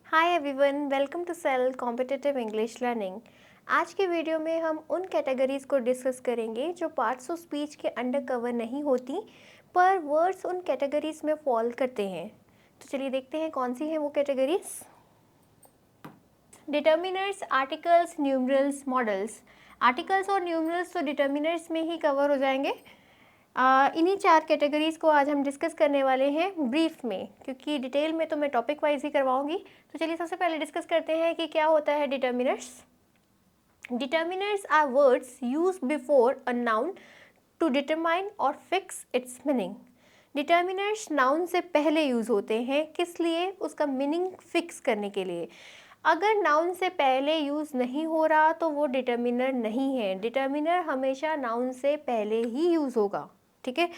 Hi everyone, welcome to cell competitive English learning. आज के video में हम उन कैटेगरीज को डिस्कस करेंगे जो पार्ट्स ऑफ स्पीच के अंडर कवर नहीं होती पर वर्ड्स उन कैटेगरीज में फॉल करते हैं। तो चलिए देखते हैं कौन सी हैं वो categories. Determiners, articles, numerals, models. Articles और न्यूमरल्स तो डिटर्मिनर्स में ही कवर हो जाएंगे। इन्हीं चार कैटेगरीज को आज हम डिस्कस करने वाले हैं ब्रीफ में, क्योंकि डिटेल में तो मैं टॉपिक वाइज ही करवाऊंगी। तो चलिए सबसे पहले डिस्कस करते हैं कि क्या होता है determiners. Determiners are words used before a noun to determine और fix its meaning. Determiners noun से पहले यूज होते हैं, किस लिए? उसका मीनिंग फिक्स करने के लिए। अगर नाउन से पहले यूज़ नहीं हो रहा तो वो डिटर्मिनर नहीं है। डिटर्मिनर हमेशा नाउन से पहले ही यूज़ होगा, ठीक है।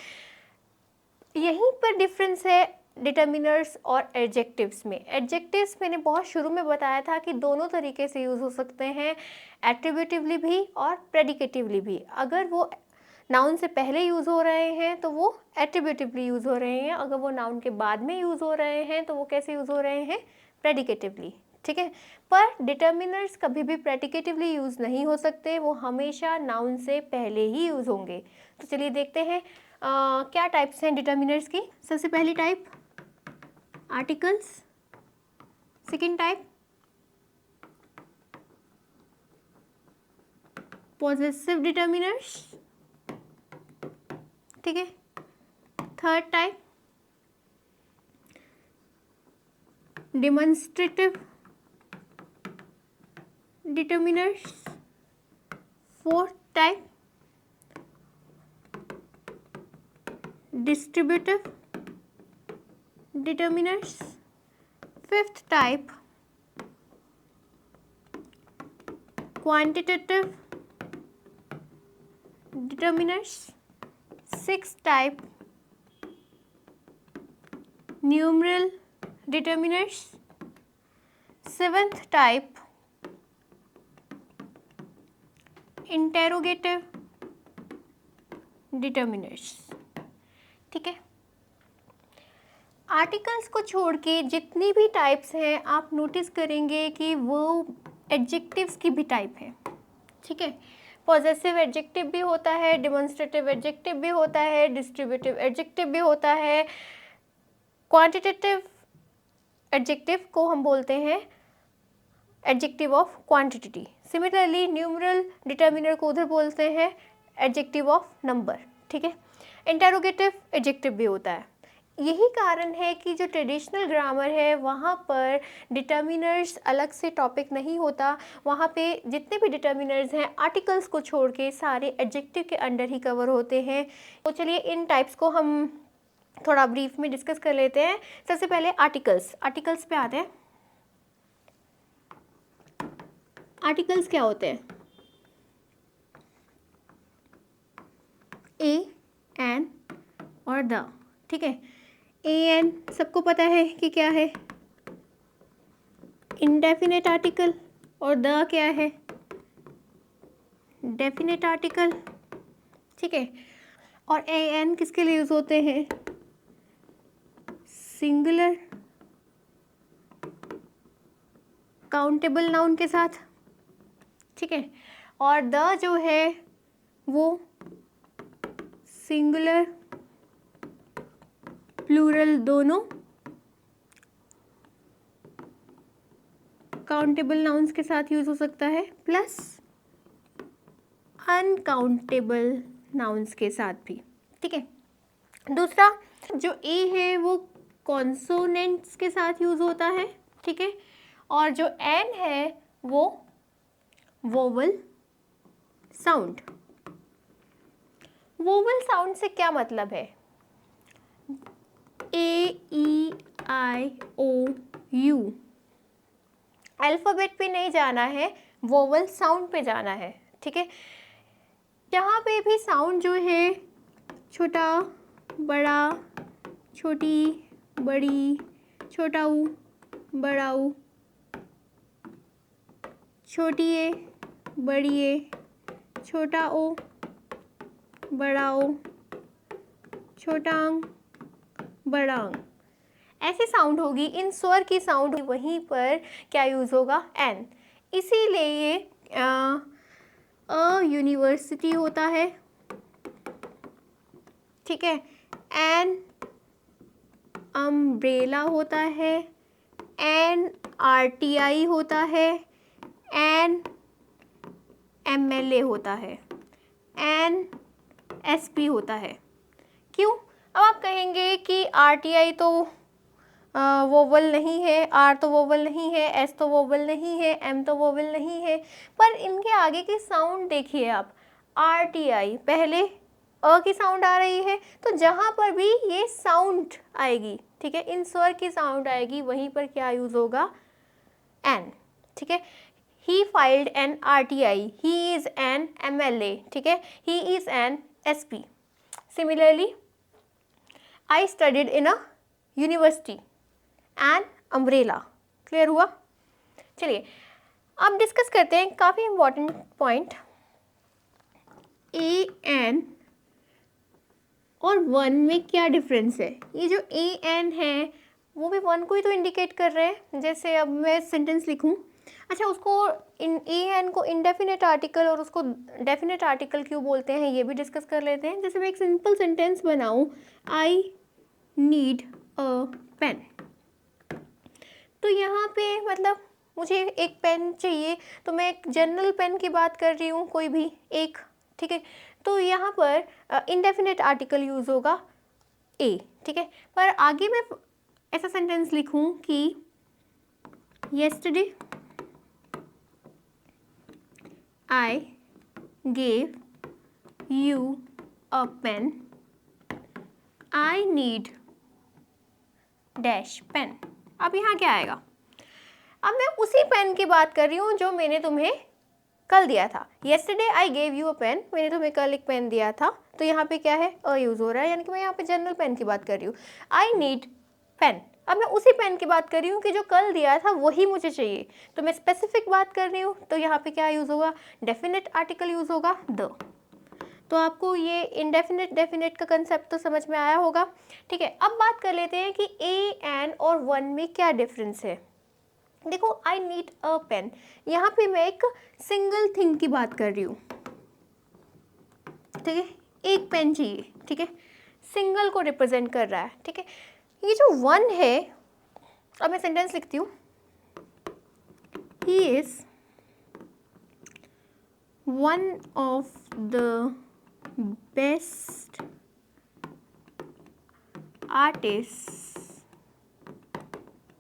यहीं पर डिफरेंस है डिटर्मिनर्स और एडजेक्टिव्स में। एडजेक्टिव्स मैंने बहुत शुरू में बताया था कि दोनों तरीके से यूज़ हो सकते हैं, एट्रीब्यूटिवली भी और प्रेडिकेटिवली भी। अगर वो नाउन से पहले यूज़ हो रहे हैं तो वो एट्रीब्यूटिवली यूज़ हो रहे हैं, अगर वो नाउन के बाद में यूज़ हो रहे हैं तो वो कैसे यूज़ हो रहे हैं? प्रेडिकेटिवली, ठीक है। पर डिटर्मिनर्स कभी भी प्रेडिकेटिवली यूज़ नहीं हो सकते, वो हमेशा नाउन से पहले ही यूज़ होंगे। तो चलिए देखते हैं क्या टाइप्स हैं डिटर्मिनर्स की। सबसे पहली type articles, second type possessive determiners, ठीक है। Third type demonstrative determiners, fourth type distributive determiners, fifth type quantitative determiners, sixth type numeral determiners, seventh type interrogative determiners, ठीक है। आर्टिकल्स को छोड़ के जितनी भी टाइप्स हैं आप नोटिस करेंगे कि वो एडजेक्टिव्स की भी टाइप है, ठीक है। पॉजेसिव एडजेक्टिव भी होता है, डेमोन्स्ट्रेटिव एडजेक्टिव भी होता है, डिस्ट्रीब्यूटिव एडजेक्टिव भी होता है, क्वांटिटेटिव एडजेक्टिव को हम बोलते हैं adjective of quantity. Similarly numeral determiner को उधर बोलते हैं एडजेक्टिव ऑफ नंबर, ठीक है। इंटेरोगेटिव एडजेक्टिव भी होता है। यही कारण है कि जो ट्रेडिशनल ग्रामर है वहाँ पर डिटर्मिनर्स अलग से टॉपिक नहीं होता, वहाँ पे जितने भी डिटर्मिनर्स हैं आर्टिकल्स को छोड़ के सारे एडजेक्टिव के अंडर ही कवर होते हैं। तो चलिए इन टाइप्स को हम थोड़ा ब्रीफ में डिस्कस कर लेते हैं। सबसे पहले आर्टिकल्स पे आते हैं। आर्टिकल्स क्या होते हैं? ए, एन और द, ठीक है। ए एन सबको पता है कि क्या है? Indefinite article. और द क्या है? डेफिनेट आर्टिकल, ठीक है। और ए एन किसके लिए यूज होते हैं? सिंगुलर काउंटेबल नाउन के साथ, ठीक है। और द जो है वो सिंगुलर प्लूरल दोनों काउंटेबल नाउन्स के साथ यूज हो सकता है, प्लस अनकाउंटेबल नाउन्स के साथ भी, ठीक है। दूसरा जो ए है वो कॉन्सोनेंट्स के साथ यूज होता है, ठीक है। और जो एन है वो वोवल साउंड। वोवल साउंड से क्या मतलब है? ए ई आई ओ यू अल्फ़ाबेट पे नहीं जाना है, वोवल साउंड पे जाना है, ठीक है। जहाँ पे भी साउंड जो है छोटा बड़ा, छोटी बड़ी, छोटा ऊ बड़ा ऊ, छोटी ए बड़ी ए, छोटा ओ बड़ा ओ, छोटा अंग बड़ा अंग, ऐसी साउंड होगी, इन स्वर की साउंड, वहीं पर क्या यूज़ होगा, एन। इसीलिए ये अ यूनिवर्सिटी होता है, ठीक है, एन अम्ब्रेला होता है, एन आरटीआई होता है, एन एमएलए होता है, एन एसपी होता है। क्यों? अब आप कहेंगे कि आरटीआई तो वोवल नहीं है, आर तो वोवल नहीं है, एस तो वोवल नहीं है, एम तो वोवल नहीं है, पर इनके आगे की साउंड देखिए आप, आरटीआई पहले अ की साउंड आ रही है, तो जहाँ पर भी ये साउंड आएगी, ठीक है, इन स्वर की साउंड आएगी, वहीं पर क्या यूज़ होगा, एन, ठीक है। He filed an RTI, he is an MLA, ठीक है, he is an SP. Similarly I studied in a university, an umbrella. Clear हुआ? चलिए अब डिस्कस करते हैं काफ़ी इंपॉर्टेंट पॉइंट, ए एन और वन में क्या डिफरेंस है। ये जो ए एन है वो भी वन को ही तो इंडिकेट कर रहे हैं। जैसे अब मैं सेंटेंस लिखूं, अच्छा उसको इन ए एन को इनडेफिनेट आर्टिकल और उसको डेफिनेट आर्टिकल क्यों बोलते हैं ये भी डिस्कस कर लेते हैं। जैसे मैं एक सिंपल सेंटेंस बनाऊं, आई नीड अ पेन, तो यहाँ पे मतलब मुझे एक पेन चाहिए, तो मैं एक जनरल पेन की बात कर रही हूँ, कोई भी एक, ठीक है, तो यहाँ पर इनडेफिनेट आर्टिकल यूज़ होगा ए, ठीक है। पर आगे मैं ऐसा सेंटेंस लिखूँ कि yesterday I gave you a pen, I need dash pen। अब यहाँ क्या आएगा, अब मैं उसी पेन की बात कर रही हूँ जो मैंने तुम्हें कल दिया था। yesterday I gave you a pen, मैंने तुम्हें कल एक पेन दिया था, तो यहाँ पे क्या है, अ यूज़ हो रहा है, यानी कि मैं यहाँ पे जनरल पेन की बात कर रही हूँ। I need पेन, अब मैं उसी पेन की बात कर रही हूँ कि जो कल दिया था वही मुझे चाहिए, तो मैं स्पेसिफिक बात कर रही हूँ, तो यहाँ पे क्या यूज़ होगा, डेफिनेट आर्टिकल यूज़ होगा द। तो आपको ये इनडेफिनेट डेफिनेट का कंसेप्ट तो समझ में आया होगा, ठीक है। अब बात कर लेते हैं कि ए एन और वन में क्या डिफरेंस है। देखो आई नीड अ पेन, यहाँ पे मैं एक सिंगल थिंग की बात कर रही हूँ, ठीक है, एक पेन चाहिए, ठीक है, सिंगल को रिप्रेजेंट कर रहा है, ठीक है। ये जो वन है, अब मैं सेंटेंस लिखती हूँ, he is one of the best artist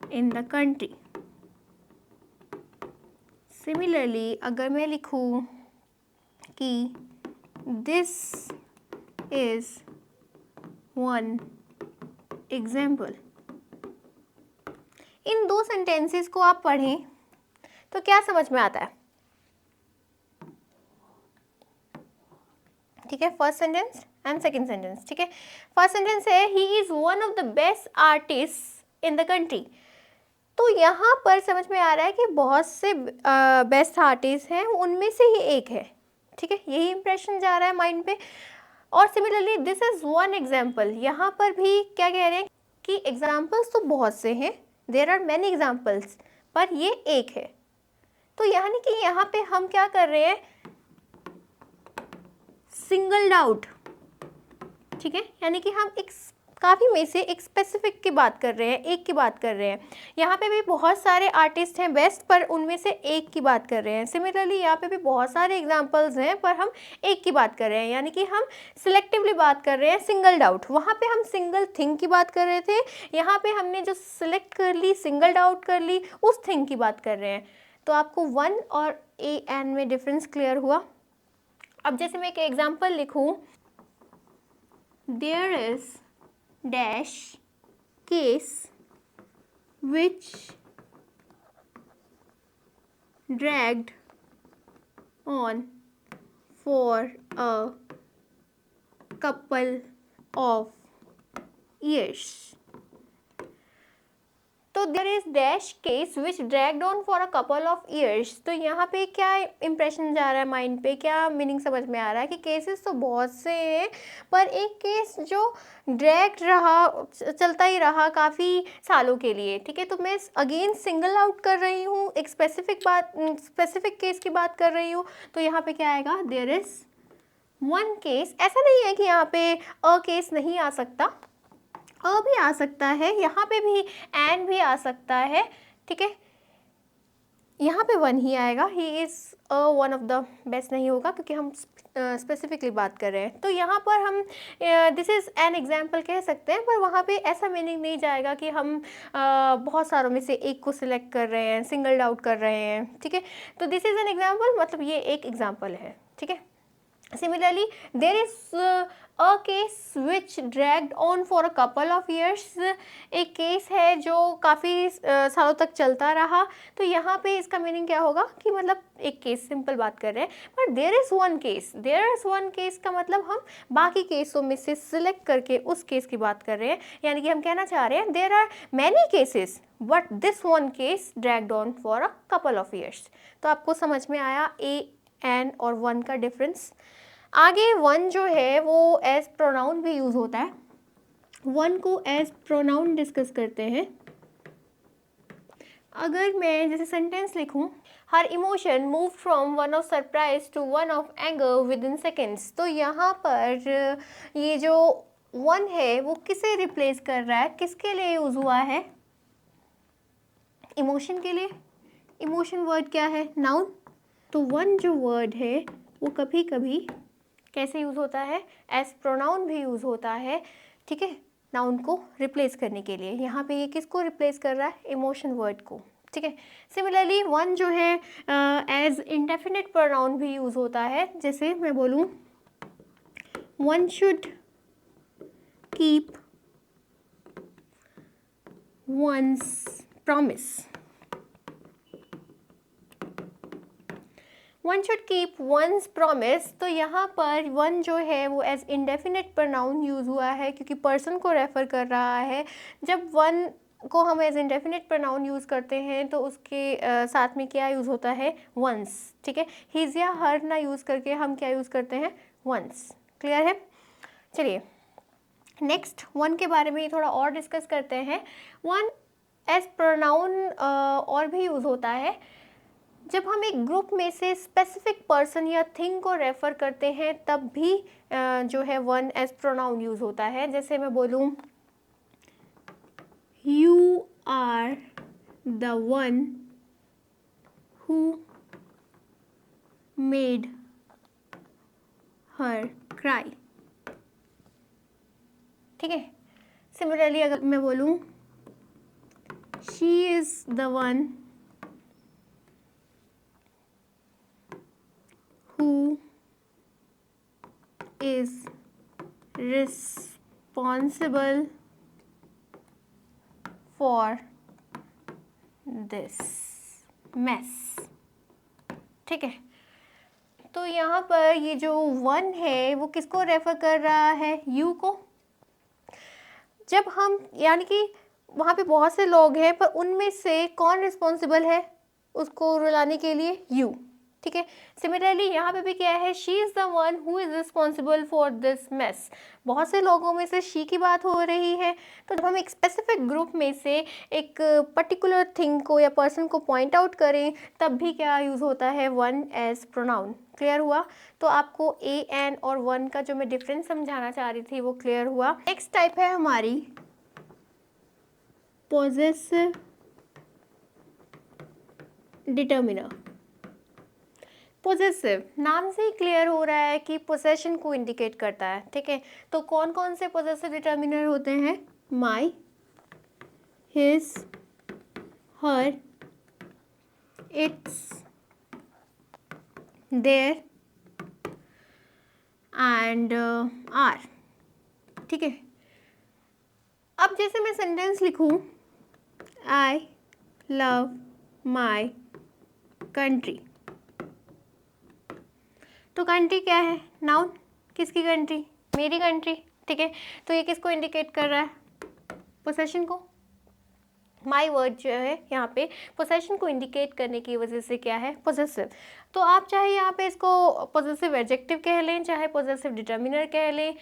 in the country. Similarly अगर मैं लिखूँ कि दिस इज वन एग्जाम्पल, इन दो सेंटेंसेस को आप पढ़ें तो क्या समझ में आता है, ठीक है, first sentence and second sentence, ठीक है। फर्स्ट सेंटेंस है he is one of the best artist in the country, तो यहाँ पर समझ में आ रहा है कि बहुत से बेस्ट आर्टिस्ट हैं, उनमें से ही एक है, ठीक है, यही इंप्रेशन जा रहा है माइंड पे। और similarly this is one example, यहाँ पर भी क्या कह रहे हैं कि एग्जाम्पल्स तो बहुत से हैं, देयर आर मैनी एग्जाम्पल्स, पर ये एक है, तो यानी कि यहाँ पे हम क्या कर रहे हैं, सिंगल्ड आउट, ठीक है, यानी कि हम एक काफ़ी में से एक स्पेसिफिक की बात कर रहे हैं, एक की बात कर रहे हैं। यहाँ पे भी बहुत सारे आर्टिस्ट हैं बेस्ट, पर उनमें से एक की बात कर रहे हैं। सिमिलरली यहाँ पे भी बहुत सारे एग्जांपल्स हैं, पर हम एक की बात कर रहे हैं, यानी कि हम सिलेक्टिवली बात कर रहे हैं, सिंगल्ड आउट। वहाँ पे हम सिंगल थिंग की बात कर रहे थे, यहाँ पे हमने जो सिलेक्ट कर ली, सिंगल्ड आउट कर ली, उस थिंग की बात कर रहे हैं। तो आपको वन और ए एन में डिफरेंस क्लियर हुआ। अब जैसे मैं एक एग्जाम्पल लिखूँ, there is dash case which dragged on for a couple of years। तो तो there is dash case which dragged on for a couple of years. तो यहाँ पे क्या इंप्रेशन जा रहा है माइंड पे, क्या मीनिंग समझ में आ रहा है कि केसेस तो बहुत से हैं पर एक केस जो ड्रैग रहा, चलता ही रहा काफ़ी सालों के लिए। ठीक है, तो मैं अगेन सिंगल आउट कर रही हूँ, एक स्पेसिफिक केस की बात कर रही हूँ। तो यहाँ पे क्या आएगा, देयर इज वन केस। ऐसा नहीं है कि यहाँ पे अ केस नहीं आ सकता, अ भी आ सकता है, यहाँ पे भी एंड भी आ सकता है। ठीक है, यहाँ पे वन ही आएगा, he is one of the best नहीं होगा क्योंकि हम स्पेसिफिकली बात कर रहे हैं। तो यहाँ पर हम दिस इज़ एन एग्जाम्पल कह सकते हैं, पर वहाँ पे ऐसा मीनिंग नहीं जाएगा कि हम बहुत सारों में से एक को सिलेक्ट कर रहे हैं, सिंगल आउट कर रहे हैं। ठीक है, तो दिस इज़ एन एग्जाम्पल, मतलब ये एक एग्जाम्पल है। ठीक है, Similarly, there is a case which dragged on for a couple of years. एक केस है जो काफ़ी सालों तक चलता रहा। तो यहाँ पे इसका मीनिंग क्या होगा कि मतलब एक केस, सिंपल बात कर रहे हैं। पर there is one case, there is one case का मतलब हम बाकी केसों में से सिलेक्ट करके उस केस की बात कर रहे हैं। यानी कि हम कहना चाह रहे हैं there are many cases but this one case dragged on for a couple of years. तो आपको समझ में आया ए एन और वन का डिफरेंस। आगे वन जो है वो एज प्रोनाउन भी यूज़ होता है। वन को एज प्रोनाउन डिस्कस करते हैं। अगर मैं जैसे सेंटेंस लिखूं, हर emotion move from one of surprise to one of anger within seconds. तो यहाँ पर ये जो वन है वो किसे रिप्लेस कर रहा है, किसके लिए यूज़ हुआ है, इमोशन के लिए। इमोशन वर्ड क्या है, नाउन। तो वन जो वर्ड है वो कभी कभी कैसे यूज़ होता है, एज प्रोनाउन भी यूज़ होता है। ठीक है, नाउन को रिप्लेस करने के लिए। यहाँ पे ये किसको रिप्लेस कर रहा है, इमोशन वर्ड को। ठीक है, सिमिलरली वन जो है एज इंडेफिनिट प्रोनाउन भी यूज़ होता है। जैसे मैं बोलूँ one should keep once promise, one should keep once promise. तो यहाँ पर वन जो है वो एज इंडेफिनिट प्रोनाउन यूज़ हुआ है क्योंकि पर्सन को रेफ़र कर रहा है। जब वन को हम एज इंडेफिनिट प्रोनाउन यूज़ करते हैं तो उसके साथ में क्या यूज़ होता है, वंस। ठीक है, हिज या हर ना यूज़ करके हम क्या यूज़ करते हैं, वंस। क्लियर है। चलिए नेक्स्ट वन के बारे में थोड़ा और डिस्कस करते हैं। वन एज प्रोनाउन और भी यूज़ होता है जब हम एक ग्रुप में से स्पेसिफिक पर्सन या थिंग को रेफ़र करते हैं, तब भी जो है वन एज प्रोनाउन यूज़ होता है। जैसे मैं बोलूँ you are the one who made her cry. ठीक है, सिमिलरली अगर मैं बोलूँ she is the one who is responsible for this mess। ठीक है, तो यहाँ पर ये जो वन है वो किसको रेफर कर रहा है, यू को। जब हम यानी कि वहाँ पे बहुत से लोग हैं पर उनमें से कौन रिस्पॉन्सिबल है उसको रुलाने के लिए, यू। ठीक है, सिमिलरली यहाँ पे भी क्या है, she is the one who is responsible for this mess. बहुत से लोगों में से शी की बात हो रही है। तो जब हम एक स्पेसिफिक ग्रुप में से एक पर्टिकुलर थिंग को या पर्सन को पॉइंट आउट करें तब भी क्या यूज़ होता है, वन एज प्रोनाउन। क्लियर हुआ। तो आपको ए एन और वन का जो मैं डिफरेंस समझाना चाह रही थी वो क्लियर हुआ। नेक्स्ट टाइप है हमारी पॉजेसिव डिटर्मिनर। पोजेसिव नाम से ही क्लियर हो रहा है कि पोजेशन को इंडिकेट करता है। ठीक है, तो कौन कौन से पोजेसिव डिटर्मिनर होते हैं, my, his, her, its, their and our. ठीक है, अब जैसे मैं सेंटेंस लिखूं, आई लव माई कंट्री। तो कंट्री क्या है, नाउन। किसकी कंट्री, मेरी कंट्री। ठीक है, तो ये किसको इंडिकेट कर रहा है, पोसेशन को, माई वर्ड जो है यहाँ पे पोसेशन को इंडिकेट करने की वजह से क्या है, पोजेसिव। तो आप चाहे यहाँ पे इसको पोजेसिव एडजेक्टिव कह लें, चाहे पोजेसिव डिटर्मिनर कह लें,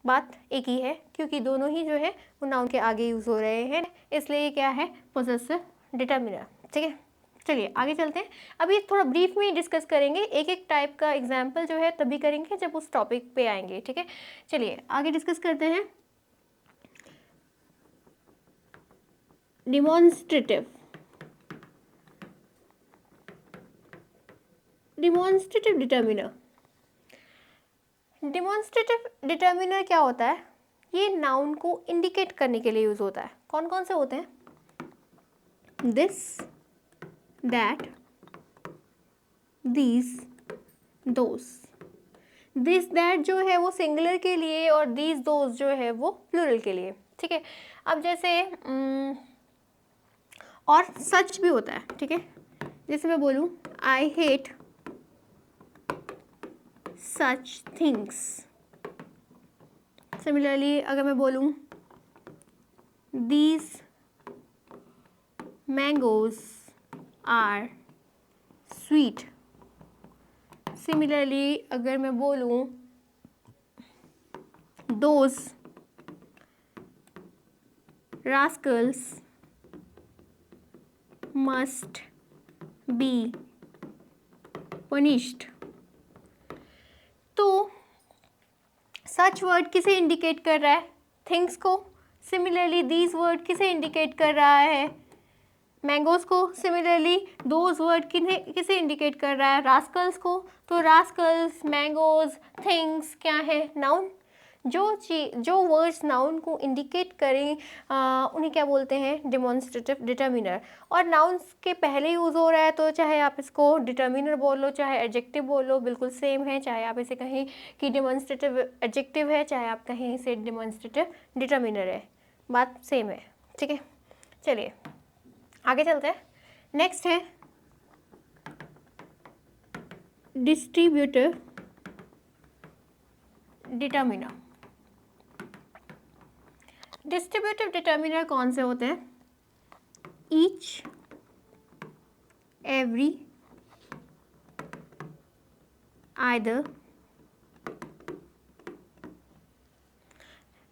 बात एक ही है, क्योंकि दोनों ही जो है वो नाउन के आगे यूज़ हो रहे हैं, इसलिए क्या है, पोजेसिव डिटर्मिनर। ठीक है, चलिए आगे चलते हैं। अभी थोड़ा ब्रीफ में डिस्कस करेंगे, एक एक टाइप का एग्जाम्पल जो है तभी करेंगे जब उस टॉपिक पे आएंगे। ठीक है, चलिए आगे डिस्कस करते हैं। Demonstrative, demonstrative determiner. Demonstrative determiner क्या होता है, ये नाउन को इंडिकेट करने के लिए यूज होता है। कौन कौन से होते हैं, this, that, these, those. This that जो है वो सिंगुलर के लिए और दीज दोस जो है वो प्लूरल के लिए। ठीक है, अब जैसे और सच भी होता है। ठीक है, जैसे मैं बोलूँ I hate such things. Similarly अगर मैं बोलूँ these mangoes are sweet. Similarly अगर मैं बोलूँ those rascals must be punished. तो सच वर्ड किसे इंडिकेट कर रहा है, थिंग्स को। सिमिलरली दीज वर्ड किसे इंडिकेट कर रहा है, मैंगोज को। सिमिलरली दोज वर्ड किसे इंडिकेट कर रहा है, रास्कल्स को। तो रास्कल्स, मैंगोज, थिंग्स क्या है, नाउन। जो वर्ड्स नाउन को इंडिकेट करें उन्हें क्या बोलते हैं, डिमॉन्स्ट्रेटिव डिटर्मिनर। और नाउन्स के पहले यूज़ हो रहा है तो चाहे आप इसको डिटर्मिनर बोलो चाहे एडजेक्टिव बोलो, बिल्कुल सेम है। चाहे आप इसे कहें कि डिमॉन्स्ट्रेटिव एडजेक्टिव है, चाहे आप कहें इसे डिमॉन्स्ट्रेटिव डिटर्मिनर है, बात सेम है। ठीक है, चलिए आगे चलते हैं। नेक्स्ट है डिस्ट्रीब्यूटिव डिटर्मिनर। डिस्ट्रीब्यूटिव डिटर्मिनर कौन से होते हैं, ईच, एवरी, आइदर,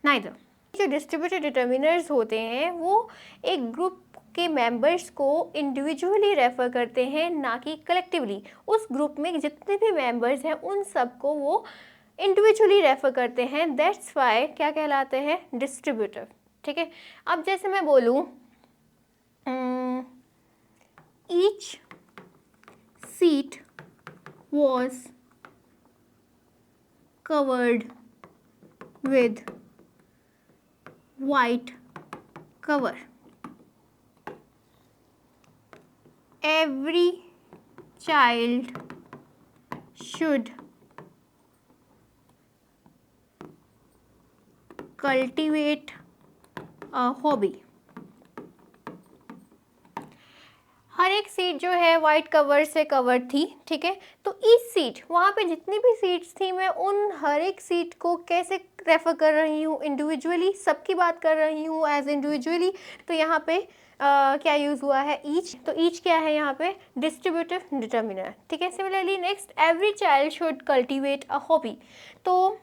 नाइदर। जो डिस्ट्रीब्यूटिव डिटर्मिनर्स होते हैं वो एक ग्रुप के मेंबर्स को इंडिविजुअली रेफर करते हैं, ना कि कलेक्टिवली। उस ग्रुप में जितने भी मेंबर्स हैं उन सबको वो इंडिविजुअली रेफर करते हैं, दैट्स वाई क्या कहलाते हैं, डिस्ट्रीब्यूटिव। ठीक है, अब जैसे मैं बोलूँ each seat was covered with white cover. Every child should cultivate a hobby. हर एक सीट जो है वाइट कवर से कवर्ड थी। ठीक है, तो ईच सीट, वहाँ पे जितनी भी सीट्स थी मैं उन हर एक सीट को कैसे रेफर कर रही हूँ, इंडिविजुअली, सबकी बात कर रही हूँ एज इंडिविजुअली। तो यहाँ पे क्या यूज़ हुआ है, ईच। तो ईच क्या है यहाँ पे, डिस्ट्रीब्यूटिव डिटर्मिनर। ठीक है, similarly next every child should cultivate a hobby. तो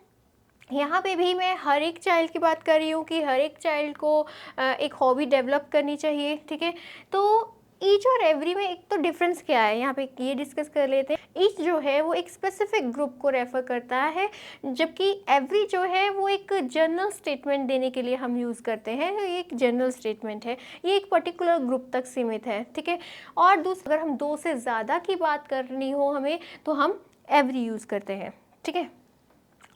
यहाँ पे भी मैं हर एक चाइल्ड की बात कर रही हूँ कि हर एक चाइल्ड को एक हॉबी डेवलप करनी चाहिए। ठीक है, तो ईच और एवरी में एक तो डिफरेंस क्या है, यहाँ पे ये डिस्कस कर लेते हैं। ईच जो है वो एक स्पेसिफिक ग्रुप को रेफर करता है, जबकि एवरी जो है वो एक जनरल स्टेटमेंट देने के लिए हम यूज़ करते हैं। ये एक जनरल स्टेटमेंट है, ये एक पर्टिकुलर ग्रुप तक सीमित है। ठीक है, और दूसरा अगर हम दो से ज़्यादा की बात करनी हो हमें तो हम एवरी यूज़ करते हैं। ठीक है,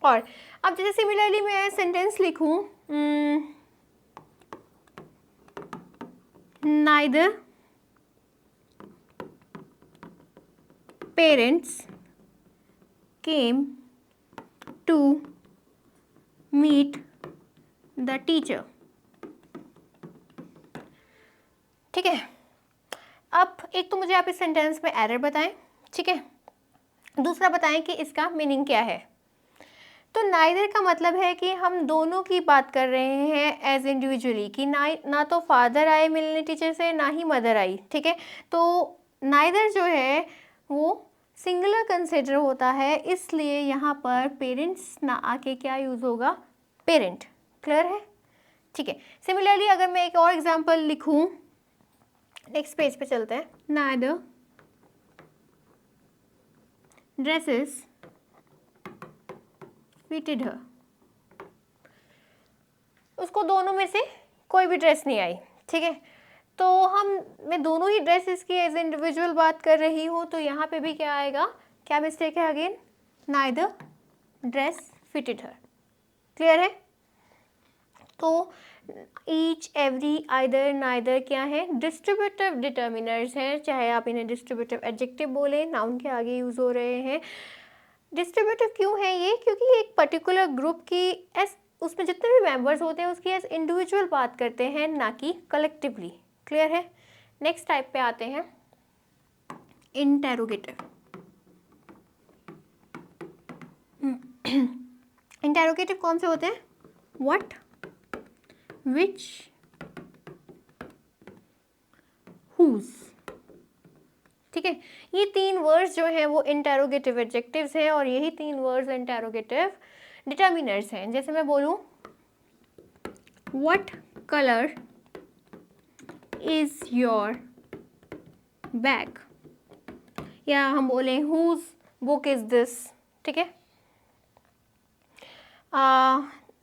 और अब जैसे सिमिलरली मैं सेंटेंस लिखूं, neither parents came to meet the teacher. ठीक है, अब एक तो मुझे आप इस सेंटेंस में एरर बताएं। ठीक है, दूसरा बताएं कि इसका मीनिंग क्या है। तो नाइदर का मतलब है कि हम दोनों की बात कर रहे हैं एज इंडिविजुअली, कि ना तो फादर आए मिलने टीचर से, ना ही मदर आई, ठीक है। तो नाइदर जो है वो सिंगुलर कंसिडर होता है, इसलिए यहाँ पर पेरेंट्स ना आके क्या यूज़ होगा, पेरेंट। क्लियर है, ठीक है। सिमिलरली अगर मैं एक और एग्जांपल लिखूं, नेक्स्ट पेज पे चलते हैं। नाइदर ड्रेसेस फिटेड हर, उसको दोनों में से कोई भी ड्रेस नहीं आई, ठीक है। तो मैं दोनों ही ड्रेसेस की एज इंडिविजुअल बात कर रही हूँ, तो यहाँ पे भी क्या आएगा, क्या मिस्टेक है अगेन, नाइदर ड्रेस फिटेड हर। क्लियर है। तो ईच, एवरी, आइदर, नाइदर क्या है, डिस्ट्रीब्यूटिव डिटर्मिनर्स हैं, चाहे आप इन्हें डिस्ट्रीब्यूटिव एडजेक्टिव बोलें, नाउन के आगे यूज हो रहे हैं। डिस्ट्रीब्यूटिव क्यों है ये, क्योंकि एक पर्टिकुलर ग्रुप की एस उसमें जितने भी मेंबर्स होते हैं उसकी एज इंडिविजुअल बात करते हैं, ना कि कलेक्टिवली। क्लियर है। नेक्स्ट टाइप पे आते हैं, इंटेरोगेटिव। इंटेरोगेटिव कौन से होते हैं, व्हाट, विच, हुज, ठीक है। ये तीन वर्ड्स जो हैं वो इंटेरोगेटिव एडजेक्टिव्स हैं, और यही तीन वर्ड्स इंटेरोगेटिव डिटर्मिनर्स हैं। जैसे मैं बोलूँ what colour is your bag, या हम बोलें हुज बुक इज दिस, ठीक है।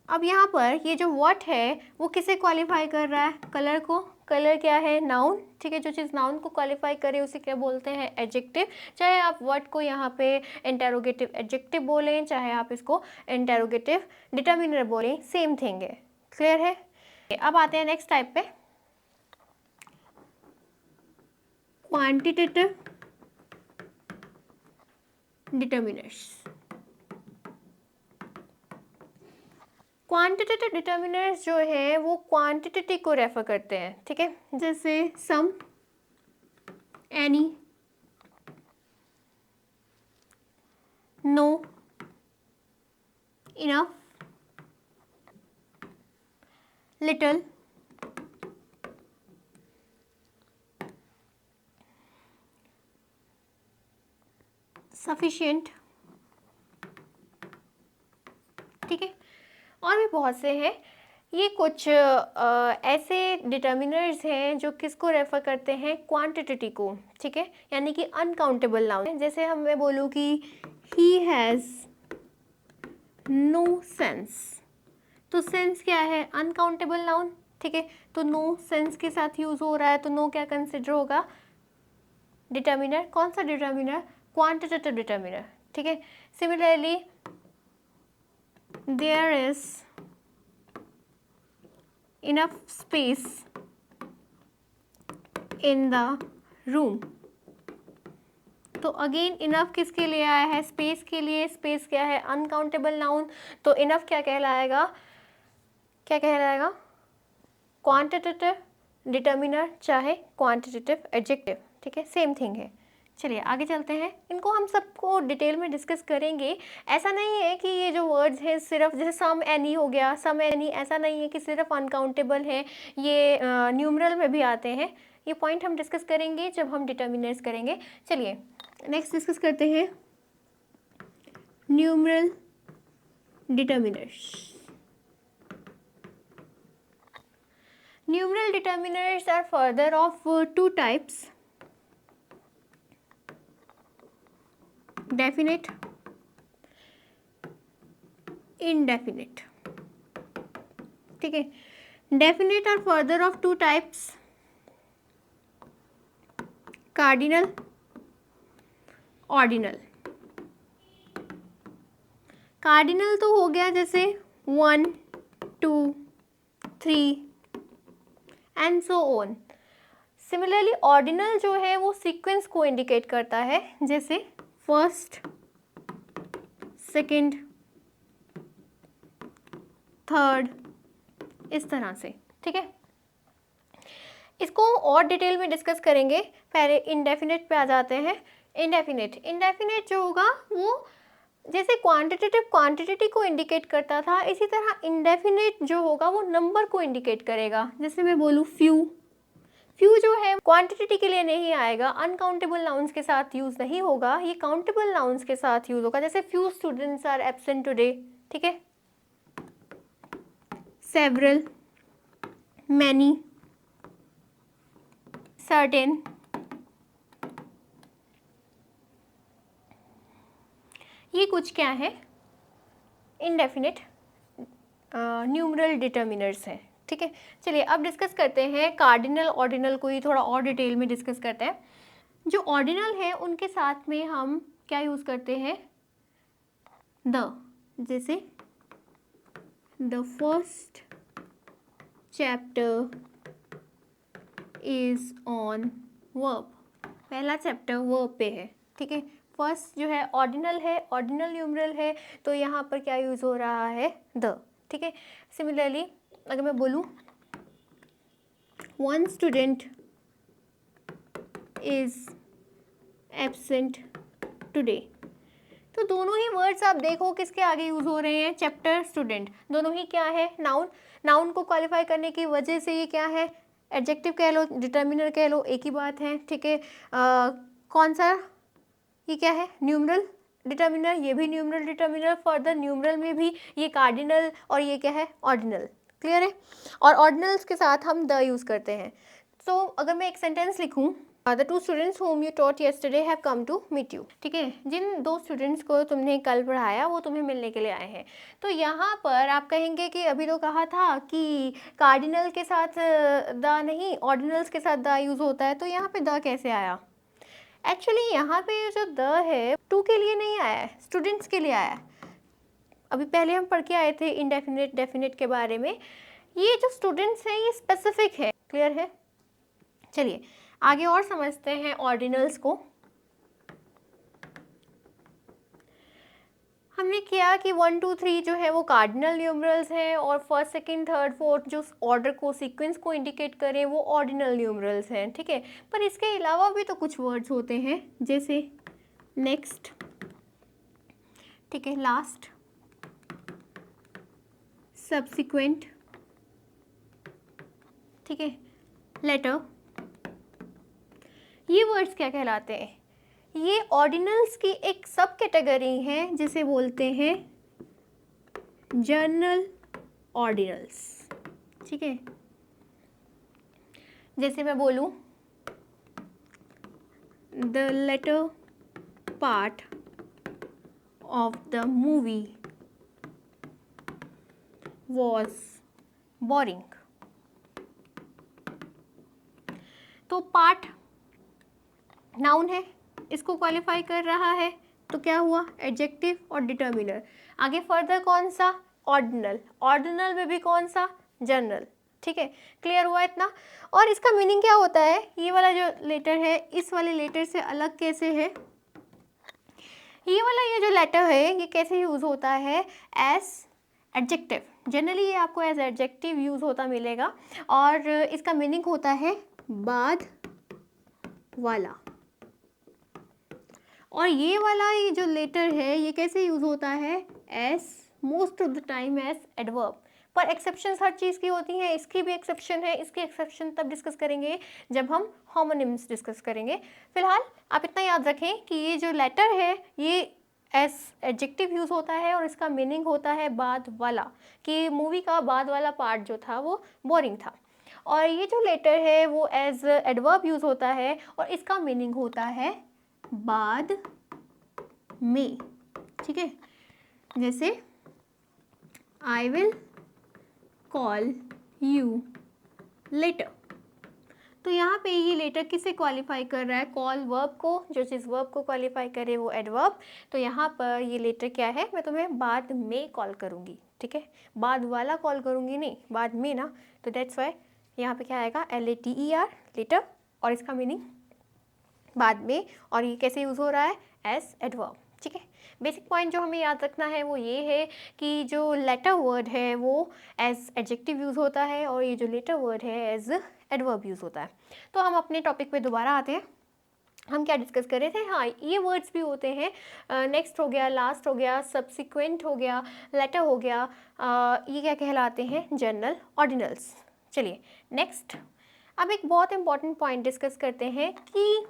अब यहाँ पर ये जो व्हाट है वो किसे क्वालिफाई कर रहा है, कलर को। कलर क्या है, नाउन, ठीक है। जो चीज़ नाउन को क्वालिफाई करे उसे क्या बोलते हैं, एडजेक्टिव। चाहे आप व्हाट को यहाँ पे इंटेरोगेटिव एडजेक्टिव बोलें, चाहे आप इसको इंटेरोगेटिव डिटर्मिनर बोलें, सेम थिंग है। क्लियर है। अब आते हैं नेक्स्ट टाइप पे, क्वांटिटेटिव डिटर्मिनर्स। क्वांटिटेटिव डिटर्मिनर्स जो है वो क्वांटिटी को रेफर करते हैं, ठीक है। जैसे some, any, no, enough, little, sufficient, ठीक है। और भी बहुत से हैं। ये कुछ ऐसे डिटर्मिनर्स हैं जो किसको रेफर करते हैं, क्वांटिटी को, ठीक है। यानी कि अनकाउंटेबल नाउन। जैसे मैं बोलूँ कि ही हैज़ नो सेंस, तो सेंस क्या है, अनकाउंटेबल नाउन, ठीक है। तो नो सेंस के साथ यूज हो रहा है, तो नो क्या कंसिडर होगा, डिटर्मिनर। कौन सा डिटर्मिनर, क्वांटिटेटिव डिटर्मिनर, ठीक है। Similarly there is enough space in the room, तो अगेन इनफ किसके लिए आया है, स्पेस के लिए। स्पेस क्या है, अनकाउंटेबल नाउन, तो इनफ क्या कहलाएगा, क्वांटिटेटिव डिटर्मिनर, चाहे क्वांटिटेटिव एडजेक्टिव, ठीक है, सेम थिंग है। चलिए आगे चलते हैं, इनको हम सबको डिटेल में डिस्कस करेंगे। ऐसा नहीं है कि ये जो वर्ड्स हैं सिर्फ, जैसे सम एनी हो गया, सम एनी, ऐसा नहीं है कि सिर्फ अनकाउंटेबल है, ये न्यूमरल में भी आते हैं। ये पॉइंट हम डिस्कस करेंगे जब हम डिटर्मिनर्स करेंगे। चलिए नेक्स्ट डिस्कस करते हैं numeral determiners. Numeral determiners are further of two types, definite, indefinite, ठीक है। Definite are further of two types, cardinal, ordinal. Cardinal तो हो गया जैसे 1, 2, 3 and so on. Similarly ordinal जो है वो सीक्वेंस को इंडिकेट करता है, जैसे फर्स्ट, सेकंड, थर्ड, इस तरह से, ठीक है। इसको और डिटेल में डिस्कस करेंगे। पहले इंडेफिनेट पे आ जाते हैं। इंडेफिनेट जो होगा वो जैसे क्वांटिटेटिव क्वांटिटी को इंडिकेट करता था, इसी तरह इंडेफिनिट जो होगा वो नंबर को इंडिकेट करेगा। जैसे मैं बोलूँ फ्यू, फ्यू जो है क्वांटिटी के लिए नहीं आएगा, अनकाउंटेबल नाउन्स के साथ यूज नहीं होगा, ये काउंटेबल नाउन्स के साथ यूज होगा। जैसे few students are absent today, ठीक है, सेवरल, मैनी, सर्टेन। ये कुछ क्या है, इंडेफिनिट न्यूमरल डिटर्मिनर्स हैं, ठीक है। चलिए अब डिस्कस करते हैं कार्डिनल ऑर्डिनल को, ही थोड़ा और डिटेल में डिस्कस करते हैं। जो ऑर्डिनल है उनके साथ में हम क्या यूज़ करते हैं, द, जैसे the first chapter is on verb, पहला चैप्टर वर्ब पे है, ठीक है। फर्स्ट जो है ऑर्डिनल है, ऑर्डिनल न्यूमरल है, तो यहाँ पर क्या यूज़ हो रहा है, द, ठीक है। सिमिलरली अगर मैं बोलूँ one student is absent today, तो दोनों ही वर्ड्स आप देखो किसके आगे यूज़ हो रहे हैं, चैप्टर, स्टूडेंट, दोनों ही क्या है, नाउन। नाउन को क्वालिफाई करने की वजह से ये क्या है, एडजेक्टिव कह लो, डिटर्मिनर कह लो, एक ही बात है, ठीक है। कौन सा, ये क्या है, न्यूमरल डिटर्मिनर, ये भी न्यूमरल डिटर्मिनर, फर्दर न्यूमरल में भी ये कार्डिनल और ये क्या है, ऑर्डिनल, क्लियर है। और ऑर्डिनल्स के साथ हम द यूज़ करते हैं। सो अगर मैं एक सेंटेंस लिखूँ, the two students whom you taught yesterday have come to meet you, ठीक है, जिन दो स्टूडेंट्स को तुमने कल पढ़ाया वो तुम्हें मिलने के लिए आए हैं। तो यहाँ पर आप कहेंगे कि अभी तो कहा था कि कार्डिनल के साथ द नहीं, ऑर्डिनल्स के साथ द यूज़ होता है, तो यहाँ पे द कैसे आया। एक्चुअली यहाँ पे जो द है टू के लिए नहीं आया है, स्टूडेंट्स के लिए आया है। अभी पहले हम पढ़ के आए थे इंडेफिनिट डेफिनिट के बारे में, ये जो स्टूडेंट्स हैं ये स्पेसिफिक है, क्लियर है। चलिए आगे और समझते हैं ऑर्डिनल्स को। हमने किया कि 1 2 3 जो है वो कार्डिनल न्यूमरल्स हैं, और फर्स्ट सेकंड थर्ड फोर्थ जो ऑर्डर को, सीक्वेंस को इंडिकेट करें वो ऑर्डिनल न्यूमरल्स हैं, ठीक है। पर इसके अलावा भी तो कुछ वर्ड्स होते हैं, जैसे नेक्स्ट, ठीक है, लास्ट, सब्सिक्वेंट, ठीक है, लेटर। ये वर्ड्स क्या कहलाते हैं, ये ऑर्डिनल्स की एक सब कैटेगरी है जिसे बोलते हैं जनरल ऑर्डिनल्स, ठीक है। जैसे मैं बोलूँ the latter part of the movie was boring, तो पार्ट नाउन है, इसको क्वालिफाई कर रहा है, तो क्या हुआ, एडजेक्टिव और डिटर्मिनर। आगे फर्दर कौन सा, ऑर्डिनल, ऑर्डिनल में भी कौन सा, जनरल, ठीक है। क्लियर हुआ इतना। और इसका मीनिंग क्या होता है, ये वाला जो लेटर है इस वाले लेटर से अलग कैसे है, ये वाला ये जो लेटर है ये कैसे यूज़ होता है, एज एडजेक्टिव। जनरली ये आपको एज एडजेक्टिव यूज़ होता मिलेगा, और इसका मीनिंग होता है बाद वाला। और ये वाला ये जो लेटर है ये कैसे यूज़ होता है, as most of the time as adverb. पर एक्सेप्शंस हर चीज़ की होती हैं, इसकी भी एक्सेप्शन है, इसकी एक्सेप्शन तब डिस्कस करेंगे जब हम होमोनिम्स डिस्कस करेंगे। फिलहाल आप इतना याद रखें कि ये जो लेटर है ये एज एडजेक्टिव यूज़ होता है, और इसका मीनिंग होता है बाद वाला, कि मूवी का बाद वाला पार्ट जो था वो बोरिंग था। और ये जो लेटर है वो एज एडवर्ब यूज़ होता है, और इसका मीनिंग होता है बाद में, ठीक है। जैसे I will call you later, तो यहाँ पे ये लेटर किसे क्वालिफाई कर रहा है, कॉल वर्ब को, जो चीज़ वर्ब को क्वालिफाई करे वो एडवर्ब। तो यहाँ पर ये लेटर क्या है, मैं तुम्हें बाद में कॉल करूँगी, ठीक है, बाद वाला कॉल करूँगी नहीं, बाद में ना, तो दैट्स वाई यहाँ पे क्या आएगा, LATER, लेटर, और इसका मीनिंग बाद में, और ये कैसे यूज़ हो रहा है, एज एडवर्ब, ठीक है। बेसिक पॉइंट जो हमें याद रखना है वो ये है कि जो लेटर वर्ड है वो एज एडजेक्टिव यूज़ होता है, और ये जो लेटर वर्ड है एज एडवर्ब यूज़ होता है। तो हम अपने टॉपिक पे दोबारा आते हैं। हम क्या डिस्कस कर रहे थे, हाँ ये वर्ड्स भी होते हैं, नेक्स्ट हो गया, लास्ट हो गया, सब्सिक्वेंट हो गया, लेटर हो गया, ये क्या कहलाते हैं, जनरल ऑर्डिनल्स। चलिए नेक्स्ट, अब एक बहुत इंपॉर्टेंट पॉइंट डिस्कस करते हैं कि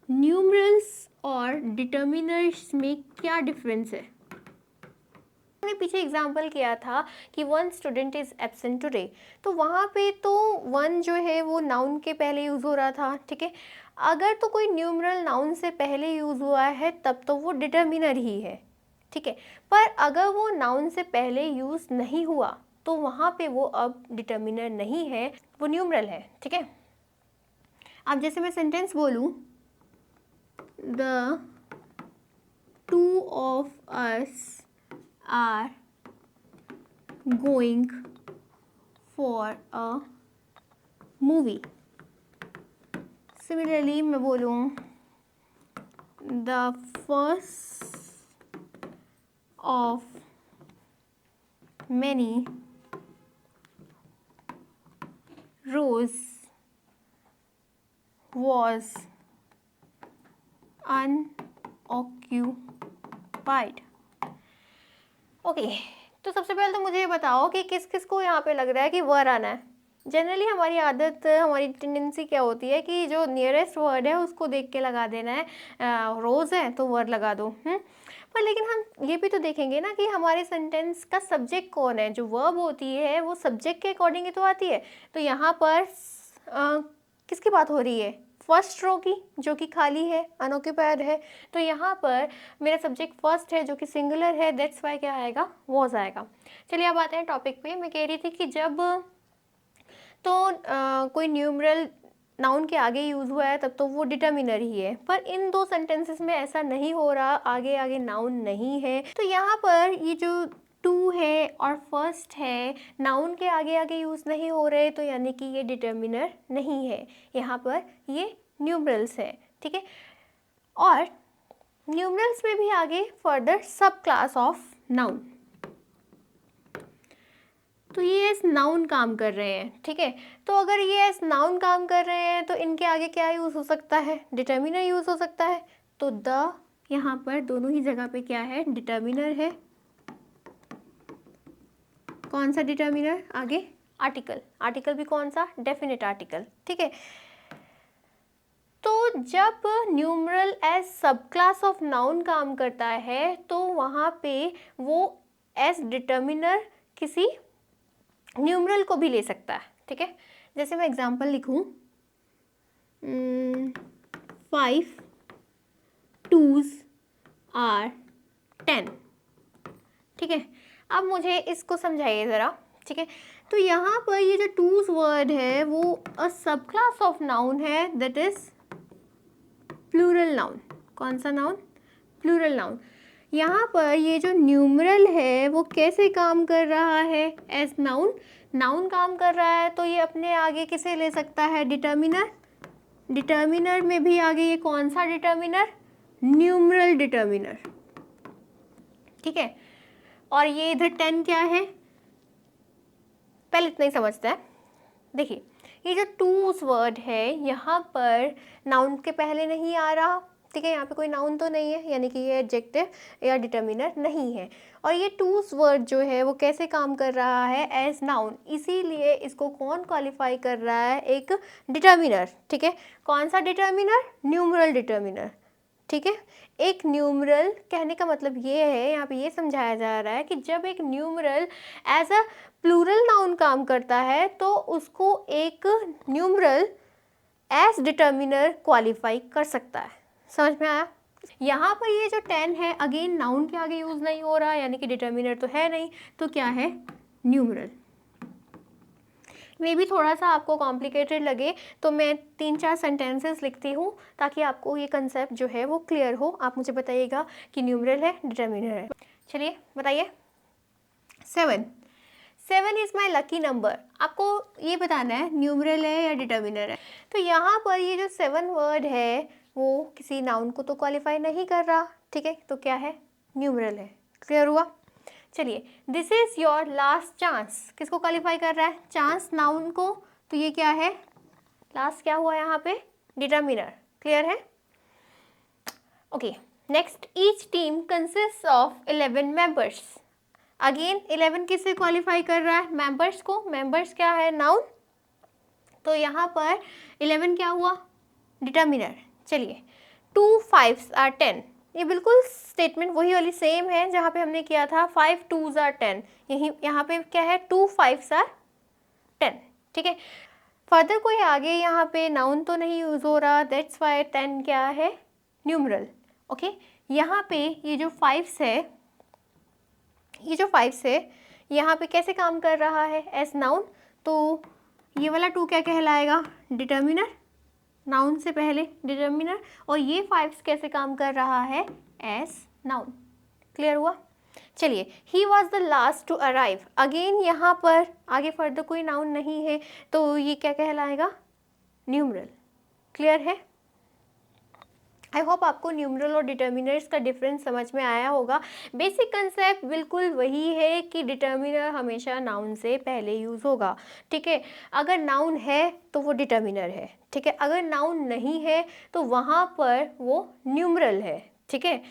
न्यूमरल्स और डिटर्मिनर्स में क्या डिफरेंस है। मैंने पीछे एग्जाम्पल किया था कि one student is absent today, तो वहाँ पे तो वन जो है वो नाउन के पहले यूज़ हो रहा था, ठीक है। अगर तो कोई न्यूमरल नाउन से पहले यूज़ हुआ है तब तो वो डिटर्मिनर ही है, ठीक है। पर अगर वो नाउन से पहले यूज़ नहीं हुआ तो वहाँ पे वो अब डिटर्मिनर नहीं है, वो न्यूमरल है, ठीक है। अब जैसे मैं सेंटेंस बोलूँ, the two of us are going for a movie. Similarly मैं बोलूँ the first of many rows was unoccupied. Okay तो सबसे पहले तो मुझे ये बताओ कि किस किस को यहाँ पे लग रहा है कि वर आना है। जनरली हमारी आदत, हमारी टेंडेंसी क्या होती है कि जो नियरेस्ट वर्ड है उसको देख के लगा देना है, रोज़ है तो वर लगा दो। पर लेकिन हम ये भी तो देखेंगे ना कि हमारे सेंटेंस का सब्जेक्ट कौन है, जो वर्ब होती है वो सब्जेक्ट के अकॉर्डिंग ही तो आती है। तो यहाँ पर किसकी बात हो रही है, फर्स्ट रो की, जो कि खाली है, अनऑक्यूपाइड है। तो यहाँ पर मेरा सब्जेक्ट फर्स्ट है जो कि सिंगुलर है, दैट्स वाई क्या आएगा, वॉज आएगा। चलिए अब आते हैं टॉपिक पे। मैं कह रही थी कि जब तो कोई न्यूमरल नाउन के आगे यूज़ हुआ है तब तो वो डिटर्मिनर ही है, पर इन दो सेंटेंसेस में ऐसा नहीं हो रहा, आगे आगे नाउन नहीं है। तो यहाँ पर ये जो टू है और फर्स्ट है, नाउन के आगे आगे यूज़ नहीं हो रहे, तो यानी कि ये डिटर्मिनर नहीं है, यहाँ पर ये न्यूमरल्स है, ठीक है। और न्यूमरल्स में भी आगे फर्दर सब क्लास ऑफ नाउन, तो ये एस नाउन काम कर रहे हैं, ठीक है। तो अगर ये एस नाउन काम कर रहे हैं तो इनके आगे क्या यूज़ हो सकता है, डिटर्मिनर यूज़ हो सकता है। तो द यहाँ पर दोनों ही जगह पे क्या है, डिटर्मिनर है। कौन सा डिटर्मिनर, आगे आर्टिकल, आर्टिकल भी कौन सा, डेफिनेट आर्टिकल, ठीक है। तो जब न्यूमरल एज सब क्लास ऑफ नाउन काम करता है तो वहाँ पे वो एज डिटर्मिनर किसी न्यूमरल को भी ले सकता है, ठीक है। जैसे मैं एग्जांपल लिखूँ, 5 2s are 10, ठीक है। अब मुझे इसको समझाइए ज़रा, ठीक है। तो यहाँ पर ये जो टूज वर्ड है वो अ सब क्लास ऑफ नाउन है, दैट इज प्लूरल नाउन। कौन सा नाउन, प्लूरल नाउन। यहाँ पर ये जो न्यूमरल है वो कैसे काम कर रहा है, एज नाउन, नाउन काम कर रहा है, तो ये अपने आगे किसे ले सकता है, डिटर्मिनर। डिटर्मिनर में भी आगे ये कौन सा डिटर्मिनर, न्यूमरल डिटर्मिनर, ठीक है। और ये इधर 10 क्या है, पहले इतना ही समझते हैं। देखिए ये जो टूज वर्ड है यहाँ पर नाउन के पहले नहीं आ रहा, ठीक है। यहाँ पे कोई नाउन तो नहीं है, यानी कि ये एडजेक्टिव या डिटर्मिनर नहीं है। और ये टूज वर्ड जो है वो कैसे काम कर रहा है, एज नाउन, इसीलिए इसको कौन क्वालिफाई कर रहा है, एक डिटर्मिनर, ठीक है। कौन सा डिटर्मिनर, न्यूमरल डिटर्मिनर, ठीक है। एक न्यूमरल कहने का मतलब ये है, यहाँ पे ये समझाया जा रहा है कि जब एक numeral as a plural noun काम करता है तो उसको एक न्यूमरल एज डिटर्मिनर क्वालिफाई कर सकता है। समझ में आया। यहाँ पर ये जो 10 है अगेन नाउन के आगे यूज़ नहीं हो रहा, यानी कि डिटर्मिनर तो है नहीं, तो क्या है, न्यूमरल। मे भी थोड़ा सा आपको कॉम्प्लिकेटेड लगे तो मैं 3-4 सेंटेंसेस लिखती हूँ ताकि आपको ये कंसेप्ट जो है वो क्लियर हो। आप मुझे बताइएगा कि न्यूमरल है, डिटर्मिनर है। चलिए बताइए। 7 इज़ माई लकी नंबर। आपको ये बताना है न्यूमरल है या डिटर्मिनर है। तो यहाँ पर ये जो 7 वर्ड है वो किसी नाउन को तो क्वालिफाई नहीं कर रहा, ठीक है। तो क्या है, न्यूमरल है। क्लियर हुआ। चलिए, this is your last chance, किसको क्वालिफाई कर रहा है, चांस नाउन को। तो ये क्या है, लास्ट क्या हुआ यहाँ पे, डिटर्मिनर। क्लियर है? Okay, next, each team consist of 11 members. Again 11 किससे क्वालिफाई कर रहा है? मेंबर्स को। मेंबर्स क्या है? नाउन। तो यहाँ पर 11 क्या हुआ? डिटर्मिनर। चलिए, 2 5s आर 10। ये बिल्कुल स्टेटमेंट वही वाली सेम है जहाँ पे हमने किया था 5 2s आर 10। यही यहाँ पे क्या है? 2 5s आर 10। ठीक है, फर्दर कोई आगे यहाँ पे नाउन तो नहीं यूज़ हो रहा, दैट्स वाई 10 क्या है? न्यूमरल। ओके, यहाँ पे ये जो 5s है, ये जो 5s है यहाँ पे कैसे काम कर रहा है? As noun. तो ये वाला 2 क्या कहलाएगा? डिटर्मिनर, नाउन से पहले डिटर्मिनर। और ये 5s कैसे काम कर रहा है? As noun. क्लियर हुआ? चलिए, he was the last to arrive. Again यहाँ पर आगे फर्दर कोई नाउन नहीं है, तो ये क्या कहलाएगा? न्यूमरल। क्लियर है? आई होप आपको न्यूमरल और डिटर्मिनर्स का डिफरेंस समझ में आया होगा। बेसिक कंसेप्ट बिल्कुल वही है कि डिटर्मिनर हमेशा नाउन से पहले यूज़ होगा। ठीक है, अगर नाउन है तो वो डिटर्मिनर है। ठीक है, अगर नाउन नहीं है तो वहाँ पर वो न्यूमरल है। ठीक है,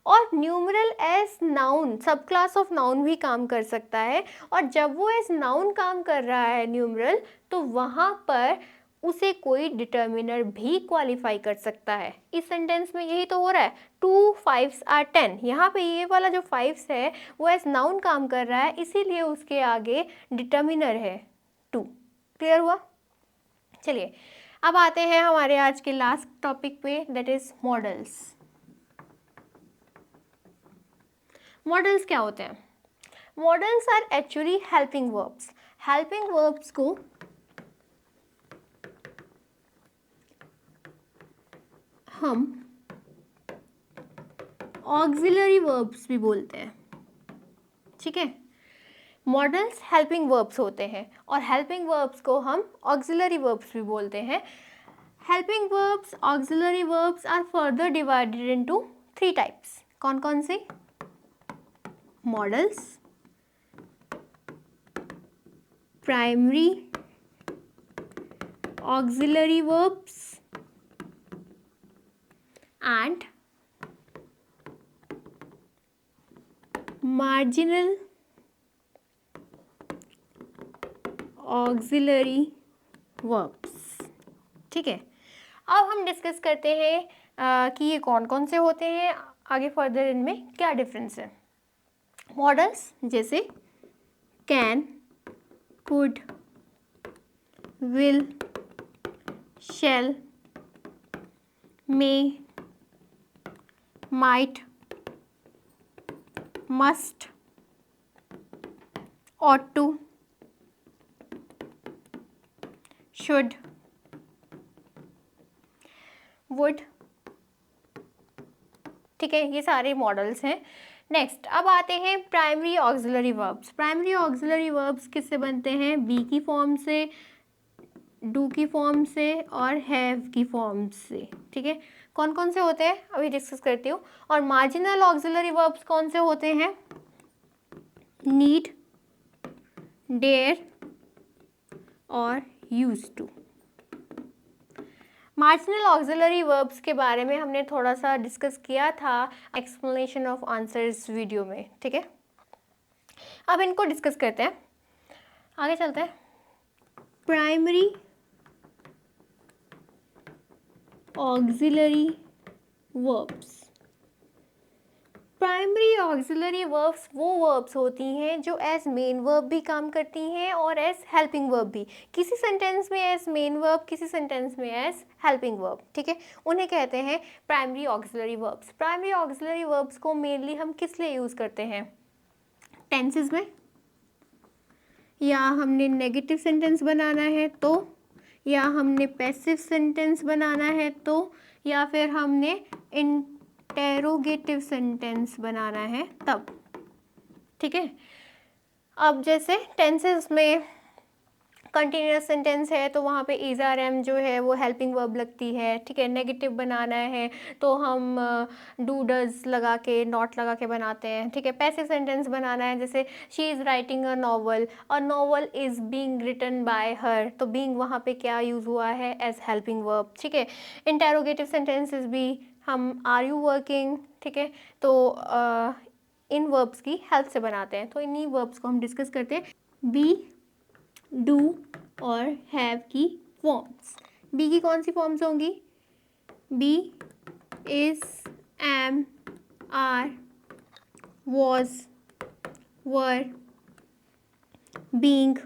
और न्यूमरल एज नाउन, सब क्लास ऑफ नाउन भी काम कर सकता है। और जब वो एज नाउन काम कर रहा है न्यूमरल, तो वहाँ पर उसे कोई डिटर्मिनर भी क्वालिफाई कर सकता है। इस सेंटेंस में यही तो हो रहा है, 2 5s आर 10। यहाँ पे ये वाला जो 5s है वो एज नाउन काम कर रहा है, इसीलिए उसके आगे डिटर्मिनर है 2। क्लियर हुआ? चलिए, अब आते हैं हमारे आज के लास्ट टॉपिक पे, दैट इज मॉडल्स। मॉडल्स क्या होते हैं? Modals are actually helping verbs. Helping verbs को हम ऑक्सिलरी वर्ब्स भी बोलते हैं। ठीक है, मॉडल्स हेल्पिंग वर्ब्स होते हैं और हेल्पिंग वर्ब्स को हम ऑक्सिलरी वर्ब्स भी बोलते हैं। Helping verbs, auxiliary verbs are further divided into 3 types. कौन कौन से? Modals, primary auxiliary verbs and marginal auxiliary verbs। ठीक है, अब हम डिस्कस करते हैं कि ये कौन कौन से होते हैं, आगे फर्दर इनमें क्या डिफरेंस है। मॉडल्स जैसे can, could, will, shall, may, might, must, ought to, should, would। ठीक है, ये सारे मॉडल्स हैं। नेक्स्ट, अब आते हैं primary auxiliary verbs. Primary auxiliary verbs किससे बनते हैं? बी की फॉर्म से, डू की फॉर्म से और हैव की फॉर्म से। ठीक है, कौन कौन से होते हैं अभी डिस्कस करती हूँ। और मार्जिनल ऑक्सिलरी वर्ब्स कौन से होते हैं? नीड, डेयर और use to. Marginal auxiliary verbs के बारे में हमने थोड़ा सा डिस्कस किया था एक्सप्लेनेशन ऑफ आंसर्स वीडियो में। ठीक है, अब इनको डिस्कस करते हैं, आगे चलते हैं। Primary auxiliary verbs. Primary auxiliary verbs वो वर्ब्स होती हैं जो एज मेन वर्ब भी काम करती हैं और एज हेल्पिंग वर्ब भी। किसी सेंटेंस में एज मेन वर्ब, किसी सेंटेंस में एज हेल्पिंग वर्ब। ठीक है, उन्हें कहते हैं primary auxiliary verbs. Primary auxiliary verbs को मेनली हम किस लिए यूज़ करते हैं? टेंसेस में, या हमने नेगेटिव सेंटेंस बनाना है तो, या हमने पैसिव सेंटेंस बनाना है तो, या फिर हमने इंटेरोगेटिव सेंटेंस बनाना है तब। ठीक है, अब जैसे टेंसेस में कंटिन्यूस सेंटेंस है तो वहाँ पे इज आर एम जो है वो हेल्पिंग वर्ब लगती है, ठीक है। नेगेटिव बनाना है तो हम डू डज लगा के, नॉट लगा के बनाते हैं, ठीक है। पैसिव सेंटेंस बनाना है जैसे she is writing a novel is being written by her, तो बीइंग वहाँ पे क्या यूज़ हुआ है, एज हेल्पिंग वर्ब, ठीक है। इंटेरोगेटिव सेंटेंसेस भी हम आर यू वर्किंग, ठीक है, तो इन वर्ब्स की हेल्प से बनाते हैं। तो इन्हीं वर्ब्स को हम डिस्कस करते हैं। बी, डू और हैव की फॉर्म्स। बी की कौन सी फॉर्म्स होंगी? Be, is, am, are, was, were, being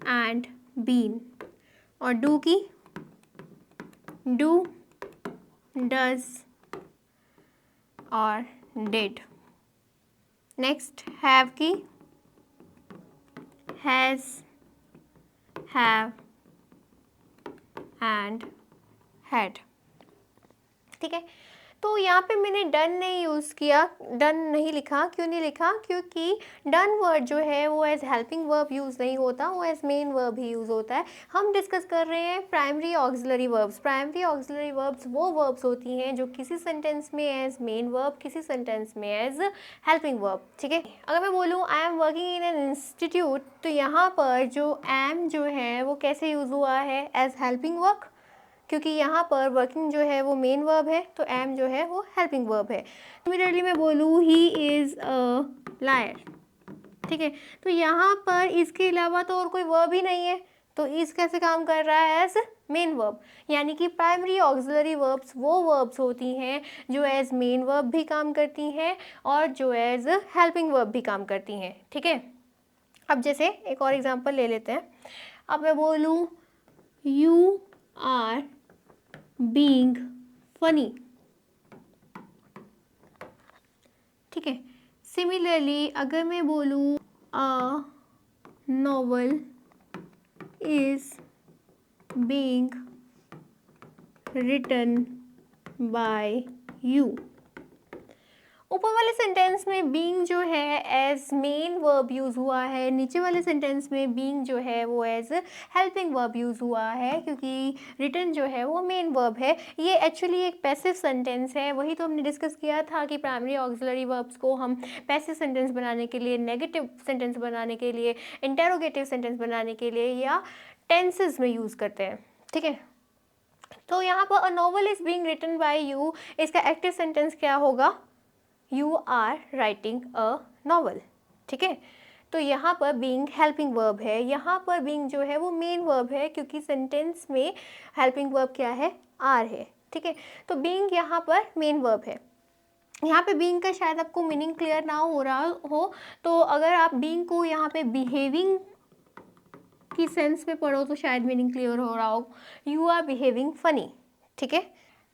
and been. और डू की डू, डज और डिड। नेक्स्ट हैव की हैज़, हैव एंड हैड, ठीक है। तो यहाँ पे मैंने डन नहीं यूज़ किया, डन नहीं लिखा। क्यों नहीं लिखा? क्योंकि डन वर्ड जो है वो एज हेल्पिंग वर्ब यूज़ नहीं होता, वो एज मेन वर्ब ही यूज़ होता है। हम डिस्कस कर रहे हैं primary auxiliary verbs. Primary auxiliary verbs वो वर्ब्स होती हैं जो किसी सेंटेंस में एज मेन वर्ब, किसी सेंटेंस में एज हेल्पिंग वर्ब, ठीक है। अगर मैं बोलूँ I am working in an institute, तो यहाँ पर जो एम जो है वो कैसे यूज़ हुआ है? एज हेल्पिंग वर्ब, क्योंकि यहाँ पर वर्किंग जो है वो मेन वर्ब है, तो एम जो है वो हेल्पिंग वर्ब है। सिमिलरली मैं बोलूँ ही इज़ अ लायर, ठीक है, तो यहाँ पर इसके अलावा तो और कोई वर्ब ही नहीं है, तो इस कैसे काम कर रहा है? As main verb. यानी कि प्राइमरी ऑक्सिलरी वर्ब्स वो वर्ब्स होती हैं जो एज मेन वर्ब भी काम करती हैं और जो एज हेल्पिंग वर्ब भी काम करती हैं, ठीक है। अब जैसे एक और एग्जांपल ले लेते हैं। अब मैं बोलूँ यू आर बीइंग फनी, ठीक है। सिमिलरली अगर मैं बोलूँ a novel is being written by you. ऊपर वाले सेंटेंस में बीइंग जो है एज मेन वर्ब यूज़ हुआ है, नीचे वाले सेंटेंस में बीइंग जो है वो एज हेल्पिंग वर्ब यूज़ हुआ है, क्योंकि रिटन जो है वो मेन वर्ब है। ये एक्चुअली एक पैसिव सेंटेंस है। वही तो हमने डिस्कस किया था कि प्राइमरी ऑक्सिलरी वर्ब्स को हम पैसिव सेंटेंस बनाने के लिए, नेगेटिव सेंटेंस बनाने के लिए, इंटेरोगेटिव सेंटेंस बनाने के लिए या टेंसेस में यूज़ करते हैं, ठीक है। तो यहाँ पर a novel is being written by you, इसका एक्टिव सेंटेंस क्या होगा? You are writing a novel, ठीक है। तो यहाँ पर बीइंग हेल्पिंग वर्ब है, यहाँ पर बीइंग जो है वो मेन वर्ब है, क्योंकि सेंटेंस में हेल्पिंग वर्ब क्या है? आर है, ठीक है। तो बीइंग यहाँ पर मेन वर्ब है। यहाँ पे बीइंग का शायद आपको मीनिंग क्लियर ना हो रहा हो, तो अगर आप बीइंग को यहाँ पे बिहेविंग की सेंस में पढ़ो तो शायद मीनिंग क्लियर हो रहा हो। यू आर बिहेविंग फनी, ठीक है।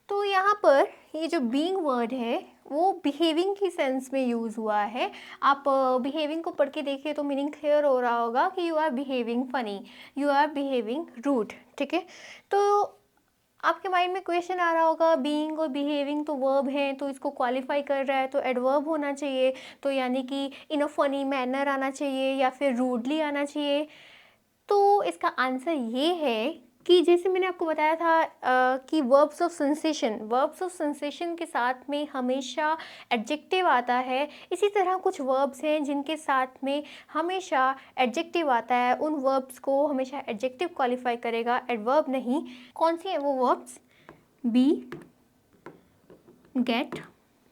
तो यहाँ पर ये जो बीइंग वर्ड है वो बिहेविंग की सेंस में यूज़ हुआ है। आप बिहेविंग को पढ़ के देखिए तो मीनिंग क्लियर हो रहा होगा कि you are behaving funny, you are behaving rude, ठीक है। तो आपके माइंड में क्वेश्चन आ रहा होगा, बीइंग और बिहेविंग तो वर्ब हैं, तो इसको क्वालिफाई कर रहा है तो एडवर्ब होना चाहिए, तो यानी कि इन अ फनी मैनर आना चाहिए या फिर रूडली आना चाहिए। तो इसका आंसर ये है कि जैसे मैंने आपको बताया था कि वर्ब्स ऑफ सेंसेशन के साथ में हमेशा एडजेक्टिव आता है। इसी तरह कुछ वर्ब्स हैं जिनके साथ में हमेशा एडजेक्टिव आता है। उन वर्ब्स को हमेशा एडजेक्टिव क्वालिफाई करेगा, एडवर्ब नहीं। कौन सी हैं वो वर्ब्स? बी, गेट,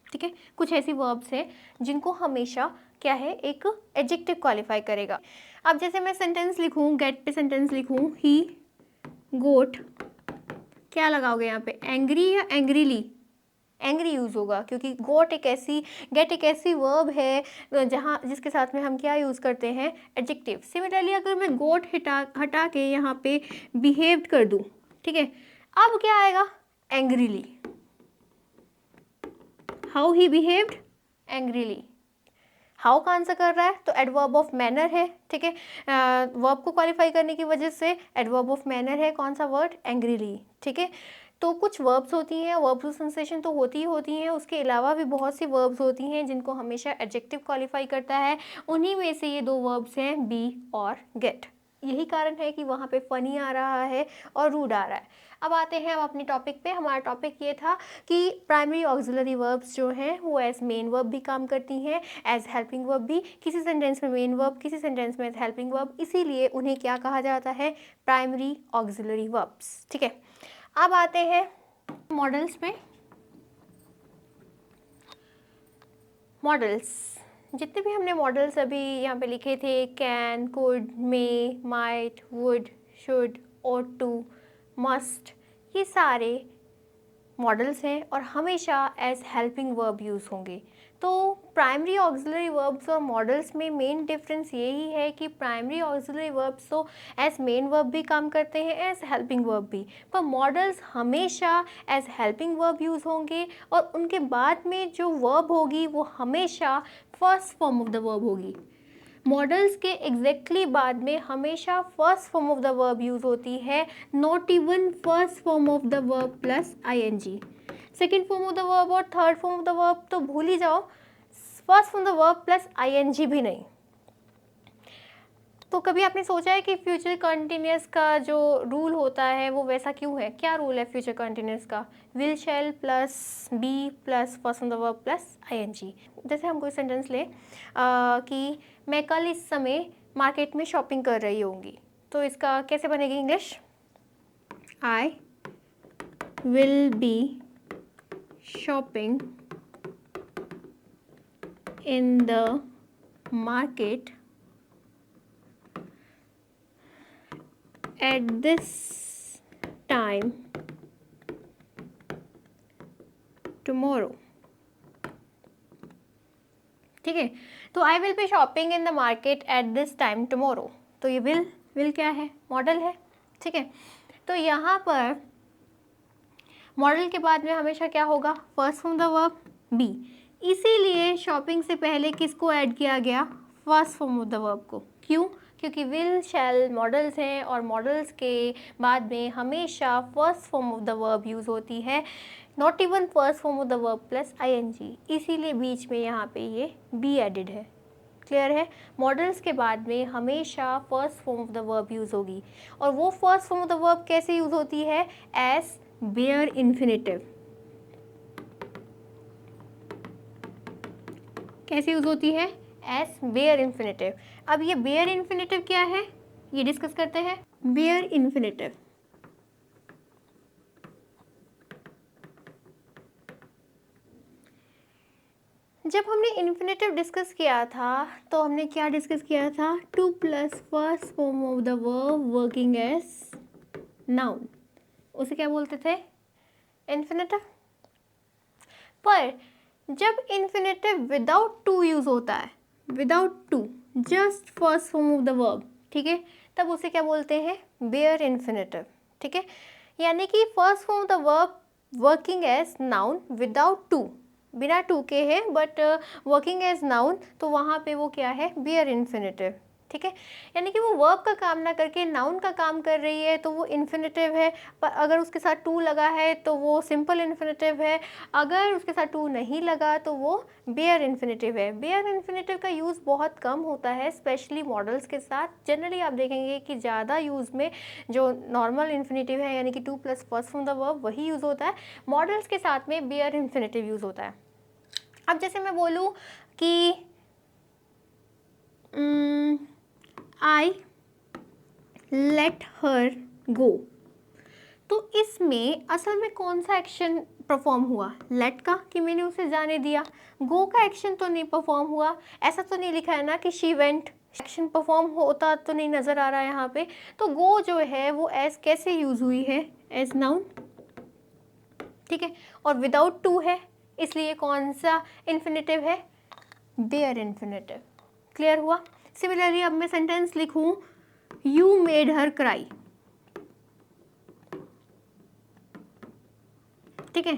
ठीक है। कुछ ऐसी वर्ब्स हैं जिनको हमेशा क्या है? एक एडजेक्टिव क्वालिफाई करेगा। अब जैसे मैं सेंटेंस लिखूं, गेट पे सेंटेंस लिखूं, ही गोट, क्या लगाओगे यहाँ पे? एंग्री या एंग्रीली? एंग्री यूज़ होगा, क्योंकि गेट एक ऐसी वर्ब है जहाँ जिसके साथ में हम क्या यूज़ करते हैं? एडजेक्टिव। सिमिलरली अगर मैं गोट हटा के यहाँ पे बिहेव्ड कर दूँ, ठीक है, अब क्या आएगा? Angrily. How he behaved? Angrily. How का आंसर कर रहा है तो एडवर्ब ऑफ मैनर है, ठीक है। वर्ब को क्वालिफाई करने की वजह से एडवर्ब ऑफ मैनर है। कौन सा वर्ड? एंग्रीली, ठीक है। तो कुछ वर्ब्स होती हैं, वर्ब्स ऑफ सेंसेशन तो होती ही होती हैं, उसके अलावा भी बहुत सी वर्ब्स होती हैं जिनको हमेशा एडजेक्टिव क्वालिफाई करता है। उन्हीं में से ये दो वर्ब्स हैं, बी और गेट, यही कारण है कि वहाँ पे फनी आ रहा है और रूड आ रहा है। अब आते हैं हम अपने टॉपिक पे। हमारा टॉपिक ये था कि प्राइमरी ऑक्सिलरी वर्ब्स जो हैं वो एज मेन वर्ब भी काम करती हैं, एज हेल्पिंग वर्ब भी। किसी सेंटेंस में मेन वर्ब, किसी सेंटेंस में एज हेल्पिंग वर्ब, इसीलिए उन्हें क्या कहा जाता है, प्राइमरी ऑक्सिलरी वर्ब्स। ठीक है, अब आते हैं मॉडल्स पे। मॉडल्स, जितने भी हमने मॉडल्स अभी यहाँ पे लिखे थे, can, could, may, might, would, should, ought to, must, ये सारे मॉडल्स हैं और हमेशा एज हेल्पिंग वर्ब यूज़ होंगे। तो प्राइमरी ऑक्सिलरी वर्ब्स और मॉडल्स में मेन डिफरेंस यही है कि प्राइमरी ऑक्सिलरी वर्ब्स तो एज मेन वर्ब भी काम करते हैं, एज हेल्पिंग वर्ब भी, पर मॉडल्स हमेशा एज हेल्पिंग वर्ब यूज़ होंगे और उनके बाद में जो वर्ब होगी वो हमेशा first form of the verb होगी। मॉडल्स के एग्जैक्टली बाद में हमेशा first form of the verb use होती है, not even first form of the verb plus ING. Second form of the verb और third form of the verb तो भूल ही जाओ, first form of the verb plus ING भी नहीं। तो कभी आपने सोचा है कि फ्यूचर कंटिन्यूअस का जो रूल होता है वो वैसा क्यों है? क्या रूल है फ्यूचर कंटिन्यूअस का? Will, shall plus be plus first of the verb plus ING. जैसे हम कोई सेंटेंस लें कि मैं कल इस समय मार्केट में शॉपिंग कर रही होंगी, तो इसका कैसे बनेगी English? I will be shopping in the market at this time tomorrow। ठीक है, तो I will be shopping in the market at this time tomorrow. तो ये विल क्या है? मॉडल है। ठीक है, तो यहाँ पर मॉडल के बाद में हमेशा क्या होगा? First form the verb B. इसीलिए शॉपिंग से पहले किसको ऐड किया गया? First form of the verb को। क्यों? क्योंकि विल, शैल मॉडल्स हैं और मॉडल्स के बाद में हमेशा first form of the verb use होती है, not even first form of the verb plus ING. इसीलिए बीच में यहाँ पे ये बी एडिड है। क्लियर है? मॉडल्स के बाद में हमेशा first form of the verb use होगी और वो first form of the verb कैसे यूज़ होती है? As bare infinitive. कैसे यूज़ होती है? As bare infinitive. अब ये बेयर इन्फिनेटिव क्या है, ये डिस्कस करते हैं। बेयर इन्फिनेटिव जब हमने इन्फिनेटिव डिस्कस किया था तो हमने क्या डिस्कस किया था? To plus first form of the verb working as noun, उसे क्या बोलते थे? इन्फिनेटिव। पर जब इन्फिनेटिव विदाउट टू यूज होता है, without to, just first form of the verb, ठीक है, तब उसे क्या बोलते हैं? Bare infinitive. ठीक है, यानी कि first form of the verb working as noun without to, बिना टू के है बट वर्किंग एज नाउन, तो वहाँ पे वो क्या है? Bare infinitive. ठीक है, यानी कि वो वर्ब का काम ना करके नाउन का काम कर रही है तो वो इन्फिनेटिव है। पर अगर उसके साथ टू लगा है तो वो सिंपल इन्फिनेटिव है, अगर उसके साथ टू नहीं लगा तो वो बेयर इन्फिनेटिव है। बेयर इन्फिनेटिव का यूज़ बहुत कम होता है, स्पेशली मॉडल्स के साथ। जनरली आप देखेंगे कि ज़्यादा यूज़ में जो नॉर्मल इन्फिनेटिव है यानी कि to plus first from the verb वही यूज़ होता है, मॉडल्स के साथ में बेयर इन्फिनेटिव यूज़ होता है। अब जैसे मैं बोलूँ कि आई लेट हर गो, तो इसमें असल में कौन सा एक्शन परफॉर्म हुआ? लेट का, कि मैंने उसे जाने दिया। गो का एक्शन तो नहीं परफॉर्म हुआ, ऐसा तो नहीं लिखा है ना कि शी वेंट, एक्शन परफॉर्म होता तो नहीं नज़र आ रहा है यहाँ पे। तो गो जो है वो एज कैसे यूज़ हुई है? As noun. ठीक है, और विदाउट टू है, इसलिए कौन सा इन्फिनेटिव है? Bare infinitive. क्लियर हुआ? सिमिलरली अब मैं सेंटेंस लिखूं, यू मेड हर क्राई। ठीक है,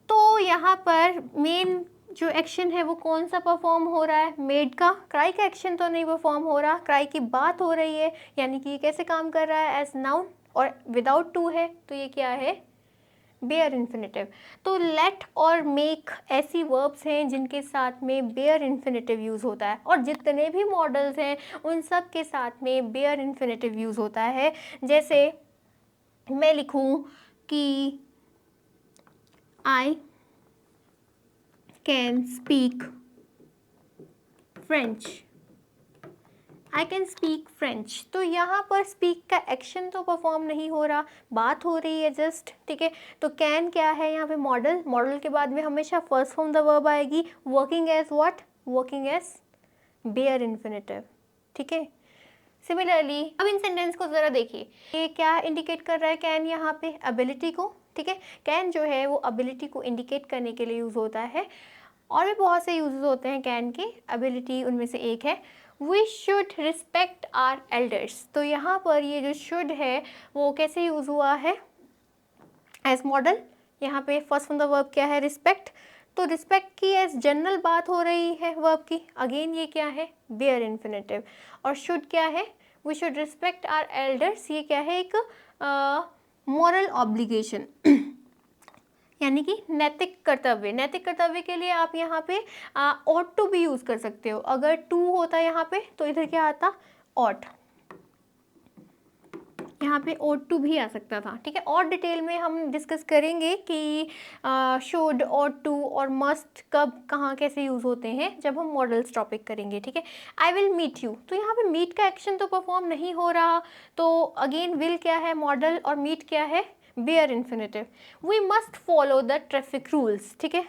तो यहाँ पर मेन जो एक्शन है वो कौन सा परफॉर्म हो रहा है? मेड का। क्राई का एक्शन तो नहीं परफॉर्म हो रहा, क्राई की बात हो रही है, यानी कि ये कैसे काम कर रहा है? एज नाउन, और विदाउट टू है तो ये क्या है? Bare infinitive. तो लेट और मेक ऐसी वर्ब्स हैं जिनके साथ में बेयर इन्फिनेटिव यूज़ होता है, और जितने भी मॉडल्स हैं उन सब के साथ में बेयर इन्फिनेटिव यूज़ होता है। जैसे मैं लिखूं कि I can speak French, I can speak French. तो यहाँ पर स्पीक का एक्शन तो परफॉर्म नहीं हो रहा, बात हो रही है जस्ट, ठीक है। तो कैन क्या है यहाँ पे? मॉडल। मॉडल के बाद में हमेशा फर्स्ट फॉर्म द वर्ब आएगी, working as what? Working as bare infinitive, ठीक है। सिमिलरली अब इन सेंटेंस को ज़रा देखिए, ये क्या इंडिकेट कर रहा है कैन यहाँ पे? एबिलिटी को, ठीक है। कैन जो है वो एबिलिटी को इंडिकेट करने के लिए यूज़ होता है, और भी बहुत से यूजेस होते हैं कैन के, एबिलिटी उनमें से एक है। We should respect our elders. तो यहाँ पर ये जो शुड है वो कैसे यूज़ हुआ है? As modal. यहाँ पे फर्स्ट फ्रॉम द वर्ब क्या है? रिस्पेक्ट। तो रिस्पेक्ट की एज जनरल बात हो रही है वर्ब की, अगेन ये क्या है? Bare infinitive. और शुड क्या है? We should respect our elders, ये क्या है? एक मॉरल ऑब्लिगेशन यानी कि नैतिक कर्तव्य। नैतिक कर्तव्य के लिए आप यहाँ पे ought to भी यूज़ कर सकते हो। अगर टू होता यहाँ पे तो इधर क्या आता? ought। यहाँ पे ought to भी आ सकता था, ठीक है। और डिटेल में हम डिस्कस करेंगे कि should, ought to और must कब कहाँ कैसे यूज़ होते हैं जब हम मॉडल्स टॉपिक करेंगे, ठीक है। आई विल मीट यू, तो यहाँ पे मीट का एक्शन तो परफॉर्म नहीं हो रहा, तो अगेन विल क्या है? मॉडल, और मीट क्या है? Bare infinitive. We must follow the traffic rules, ठीक है।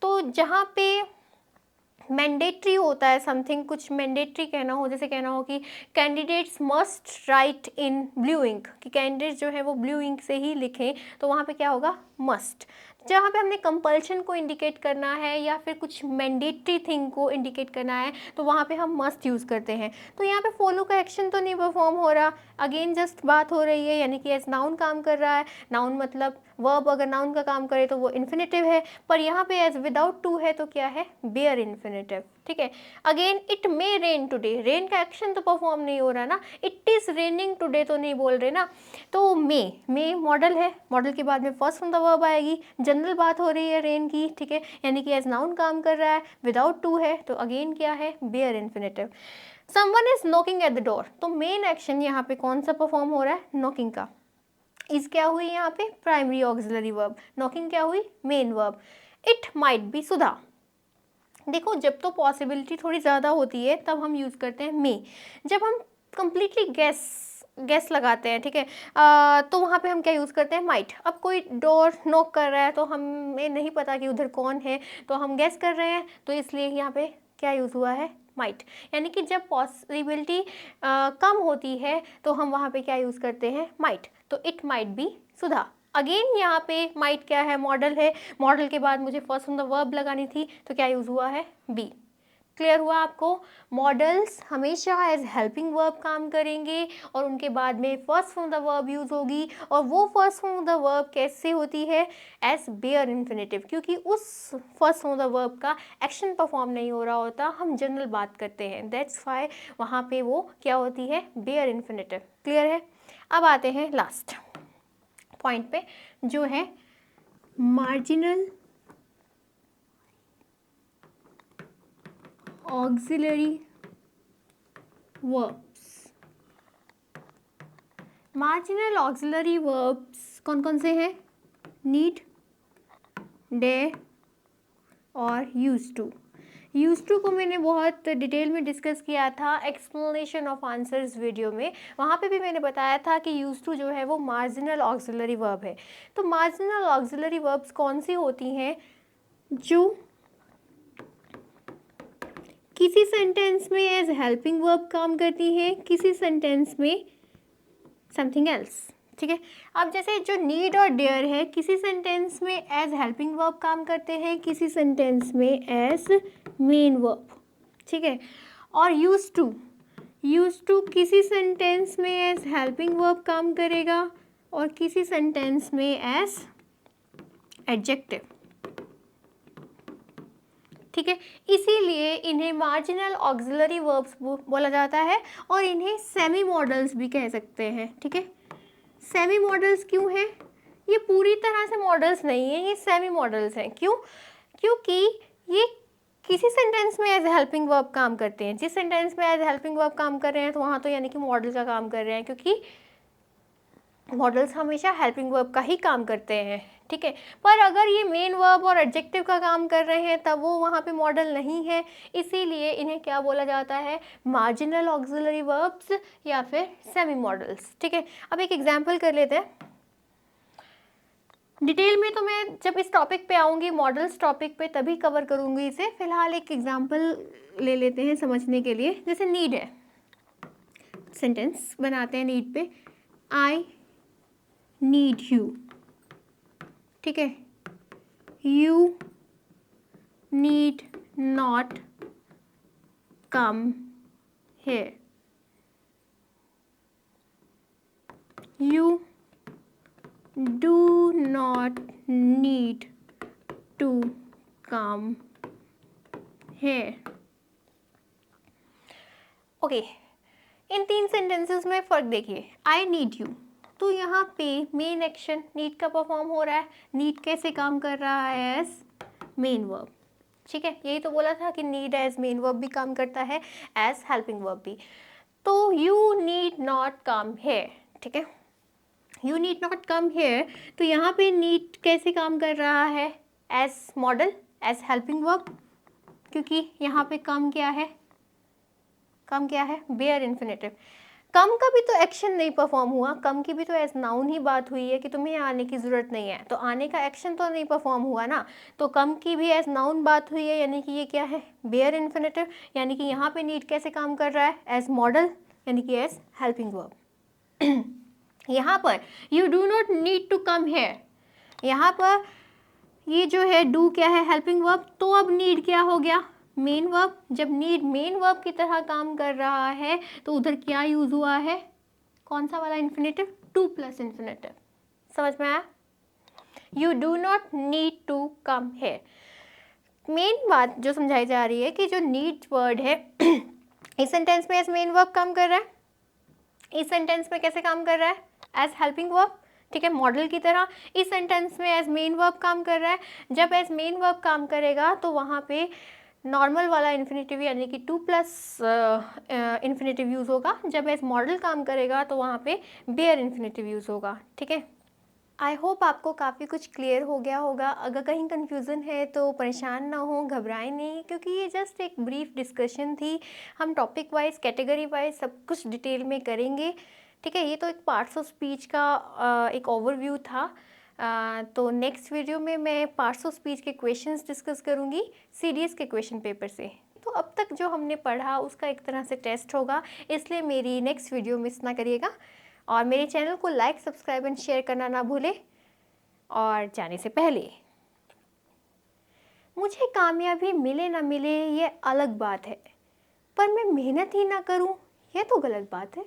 तो जहाँ पे मैंडेटरी होता है समथिंग, कुछ मैंडेटरी कहना हो, जैसे कहना हो कि candidates must write in blue ink, कि कैंडिडेट्स जो है वो ब्लू इंक से ही लिखें, तो वहाँ पे क्या होगा? मस्ट। जहाँ पे हमने कंपल्शन को इंडिकेट करना है या फिर कुछ मैंडेटरी थिंग को इंडिकेट करना है तो वहाँ पे हम मस्ट यूज़ करते हैं। तो यहाँ पे फॉलो का एक्शन तो नहीं परफॉर्म हो रहा, अगेन जस्ट बात हो रही है, यानी कि एज नाउन काम कर रहा है। नाउन मतलब वर्ब अगर नाउन का काम करे तो वो इन्फिनेटिव है, पर यहाँ पे एज विदाउट टू है तो क्या है? बेयर इन्फिनेटिव, ठीक है। Again it may rain today, rain का एक्शन तो परफॉर्म नहीं हो रहा ना, इट इज़ रेनिंग टुडे तो नहीं बोल रहे ना। तो मे मॉडल है, मॉडल के बाद में फर्स्ट फ्रॉम द वर्ब आएगी, जनरल बात हो रही है रेन की, ठीक है, यानी कि एज नाउन काम कर रहा है, विदाउट टू है तो अगेन क्या है? Bare infinitive. Someone is knocking at the door, तो मेन एक्शन यहाँ पे कौन सा परफॉर्म हो रहा है? नॉकिंग का। इज क्या हुई यहाँ पे? Primary auxiliary verb. नॉकिंग क्या हुई? Main verb. It might be Sudha. देखो जब तो पॉसिबिलिटी थोड़ी ज़्यादा होती है तब हम यूज़ करते हैं मे। जब हम कंप्लीटली गैस लगाते हैं, ठीक है, तो वहाँ पे हम क्या यूज़ करते हैं? माइट। अब कोई डोर नॉक कर रहा है तो हमें नहीं पता कि उधर कौन है, तो हम गैस कर रहे हैं, तो इसलिए यहाँ पे क्या यूज़ हुआ है? माइट। यानी कि जब पॉसिबिलिटी कम होती है तो हम वहाँ पे क्या यूज़ करते हैं? माइट। तो it might be Sudha. Again यहाँ पे माइट क्या है? मॉडल है, मॉडल के बाद मुझे फर्स्ट फ्रॉम द वर्ब लगानी थी तो क्या यूज़ हुआ है? बी। क्लियर हुआ आपको? मॉडल्स हमेशा एज हेल्पिंग वर्ब काम करेंगे और उनके बाद में first from the verb use होगी, और वो फर्स्ट फ्रॉम द वर्ब कैसे होती है? एज बेयर इन्फिनेटिव, क्योंकि उस फर्स्ट फ्रॉम द वर्ब का एक्शन परफॉर्म नहीं हो रहा होता, हम जनरल बात करते हैं, दैट्स वाई वहाँ पे वो क्या होती है? Bare infinitive. क्लियर है? अब आते हैं लास्ट पॉइंट पे, जो है marginal auxiliary verbs. Marginal auxiliary verbs कौन कौन से हैं? नीड, डेयर और यूज टू। यूज टू को मैंने बहुत डिटेल में डिस्कस किया था एक्सप्लेनेशन ऑफ आंसर्स वीडियो में, वहाँ पे भी मैंने बताया था कि यूज टू जो है वो मार्जिनल ऑक्सिलरी वर्ब है। तो मार्जिनल ऑक्सिलरी वर्ब्स कौन सी होती हैं? जो किसी सेंटेंस में एज हेल्पिंग वर्ब काम करती है, किसी सेंटेंस में समथिंग एल्स, ठीक है। अब जैसे जो नीड और डेयर है, किसी सेंटेंस में एज हेल्पिंग वर्ब काम करते हैं, किसी सेंटेंस में एज मेन वर्ब, ठीक है। और यूज टू किसी सेंटेंस में एज हेल्पिंग वर्ब काम करेगा और किसी सेंटेंस में एज एडजेक्टिव, ठीक है। इसीलिए इन्हें मार्जिनल ऑक्सिलरी वर्ब्स बोला जाता है और इन्हें सेमी मॉडल्स भी कह सकते हैं, ठीक है। सेमी मॉडल्स क्यों हैं? ये पूरी तरह से मॉडल्स नहीं है, ये सेमी मॉडल्स हैं। क्यों? क्योंकि ये किसी सेंटेंस में एज हेल्पिंग वर्ब काम करते हैं। जिस सेंटेंस में एज हेल्पिंग वर्ब काम कर रहे हैं तो वहाँ तो यानी कि मॉडल का काम कर रहे हैं, क्योंकि मॉडल्स हमेशा हेल्पिंग वर्ब का ही काम करते हैं, ठीक है। पर अगर ये मेन वर्ब और एडजेक्टिव का काम कर रहे हैं तब वो वहाँ पे मॉडल नहीं है, इसीलिए इन्हें क्या बोला जाता है? मार्जिनल ऑक्सिलरी वर्ब्स या फिर सेमी मॉडल्स, ठीक है। अब एक एग्जांपल कर लेते हैं। डिटेल में तो मैं जब इस टॉपिक पे आऊँगी, मॉडल्स टॉपिक पे, तभी कवर करूँगी इसे। फिलहाल एक एग्जांपल ले लेते हैं समझने के लिए। जैसे नीड है, सेंटेंस बनाते हैं नीड पे, आई नीड यू, ठीक है। You need not come here, you do not need to come here. Okay, इन तीन सेंटेंसेस में फ़र्क देखिए। आई नीड यू, तो यहाँ पे मेन एक्शन नीड का परफॉर्म हो रहा है। नीड कैसे काम कर रहा है? एज मेन वर्ब, ठीक है। यही तो बोला था कि नीड एज मेन वर्ब भी काम करता है, एज हेल्पिंग वर्ब भी। तो you need not come here, ठीक है। You need not come here, तो यहाँ पे नीड कैसे काम कर रहा है? As modal, as helping verb, क्योंकि यहाँ पे कम क्या है? कम क्या है? Bare infinitive. कम का भी तो एक्शन नहीं परफॉर्म हुआ, कम की भी तो एज नाउन ही बात हुई है कि तुम्हें आने की ज़रूरत नहीं है, तो आने का एक्शन तो नहीं परफॉर्म हुआ ना। तो कम की भी एज नाउन बात हुई है, यानी कि ये क्या है? Bare infinitive. यानी कि यहाँ पे नीड कैसे काम कर रहा है? एज मॉडल, यानी कि एज हेल्पिंग वर्ब। यहाँ पर you do not need to come here, यहाँ पर ये जो है डू क्या है? Helping verb. तो अब नीड क्या हो गया? Main verb. जब नीड मेन वर्ब की तरह काम कर रहा है तो उधर क्या यूज़ हुआ है? कौन सा वाला इन्फिनेटिव? Two plus infinitive. समझ में आया? You do not need to come here. Main बात जो समझाई जा रही है कि जो नीड वर्ड है इस सेंटेंस में एज मेन वर्ब काम कर रहा है, इस सेंटेंस में कैसे काम कर रहा है? एज हेल्पिंग वर्ब, ठीक है, मॉडल की तरह। इस सेंटेंस में एज मेन वर्ब काम कर रहा है। जब एज मेन वर्ब काम करेगा तो वहाँ पे नॉर्मल वाला इन्फिनेटिव यानी कि टू प्लस इन्फिनेटिव यूज़ होगा। जब एज मॉडल काम करेगा तो वहाँ पे बेयर इन्फिनेटिव यूज़ होगा, ठीक है। आई होप आपको काफ़ी कुछ क्लियर हो गया होगा। अगर कहीं कन्फ्यूज़न है तो परेशान ना हो, घबराएं नहीं, क्योंकि ये जस्ट एक ब्रीफ डिस्कशन थी। हम टॉपिक वाइज, कैटेगरी वाइज सब कुछ डिटेल में करेंगे, ठीक है। ये तो एक पार्ट्स ऑफ स्पीच का एक ओवरव्यू था। तो नेक्स्ट वीडियो में मैं पार्ट्स ऑफ स्पीच के क्वेश्चंस डिस्कस करूँगी CDS के क्वेश्चन पेपर से। तो अब तक जो हमने पढ़ा उसका एक तरह से टेस्ट होगा, इसलिए मेरी नेक्स्ट वीडियो मिस ना करिएगा। और मेरे चैनल को लाइक, सब्सक्राइब एंड शेयर करना ना भूलें। और जाने से पहले, मुझे कामयाबी मिले ना मिले ये अलग बात है, पर मैं मेहनत ही ना करूं ये तो गलत बात है।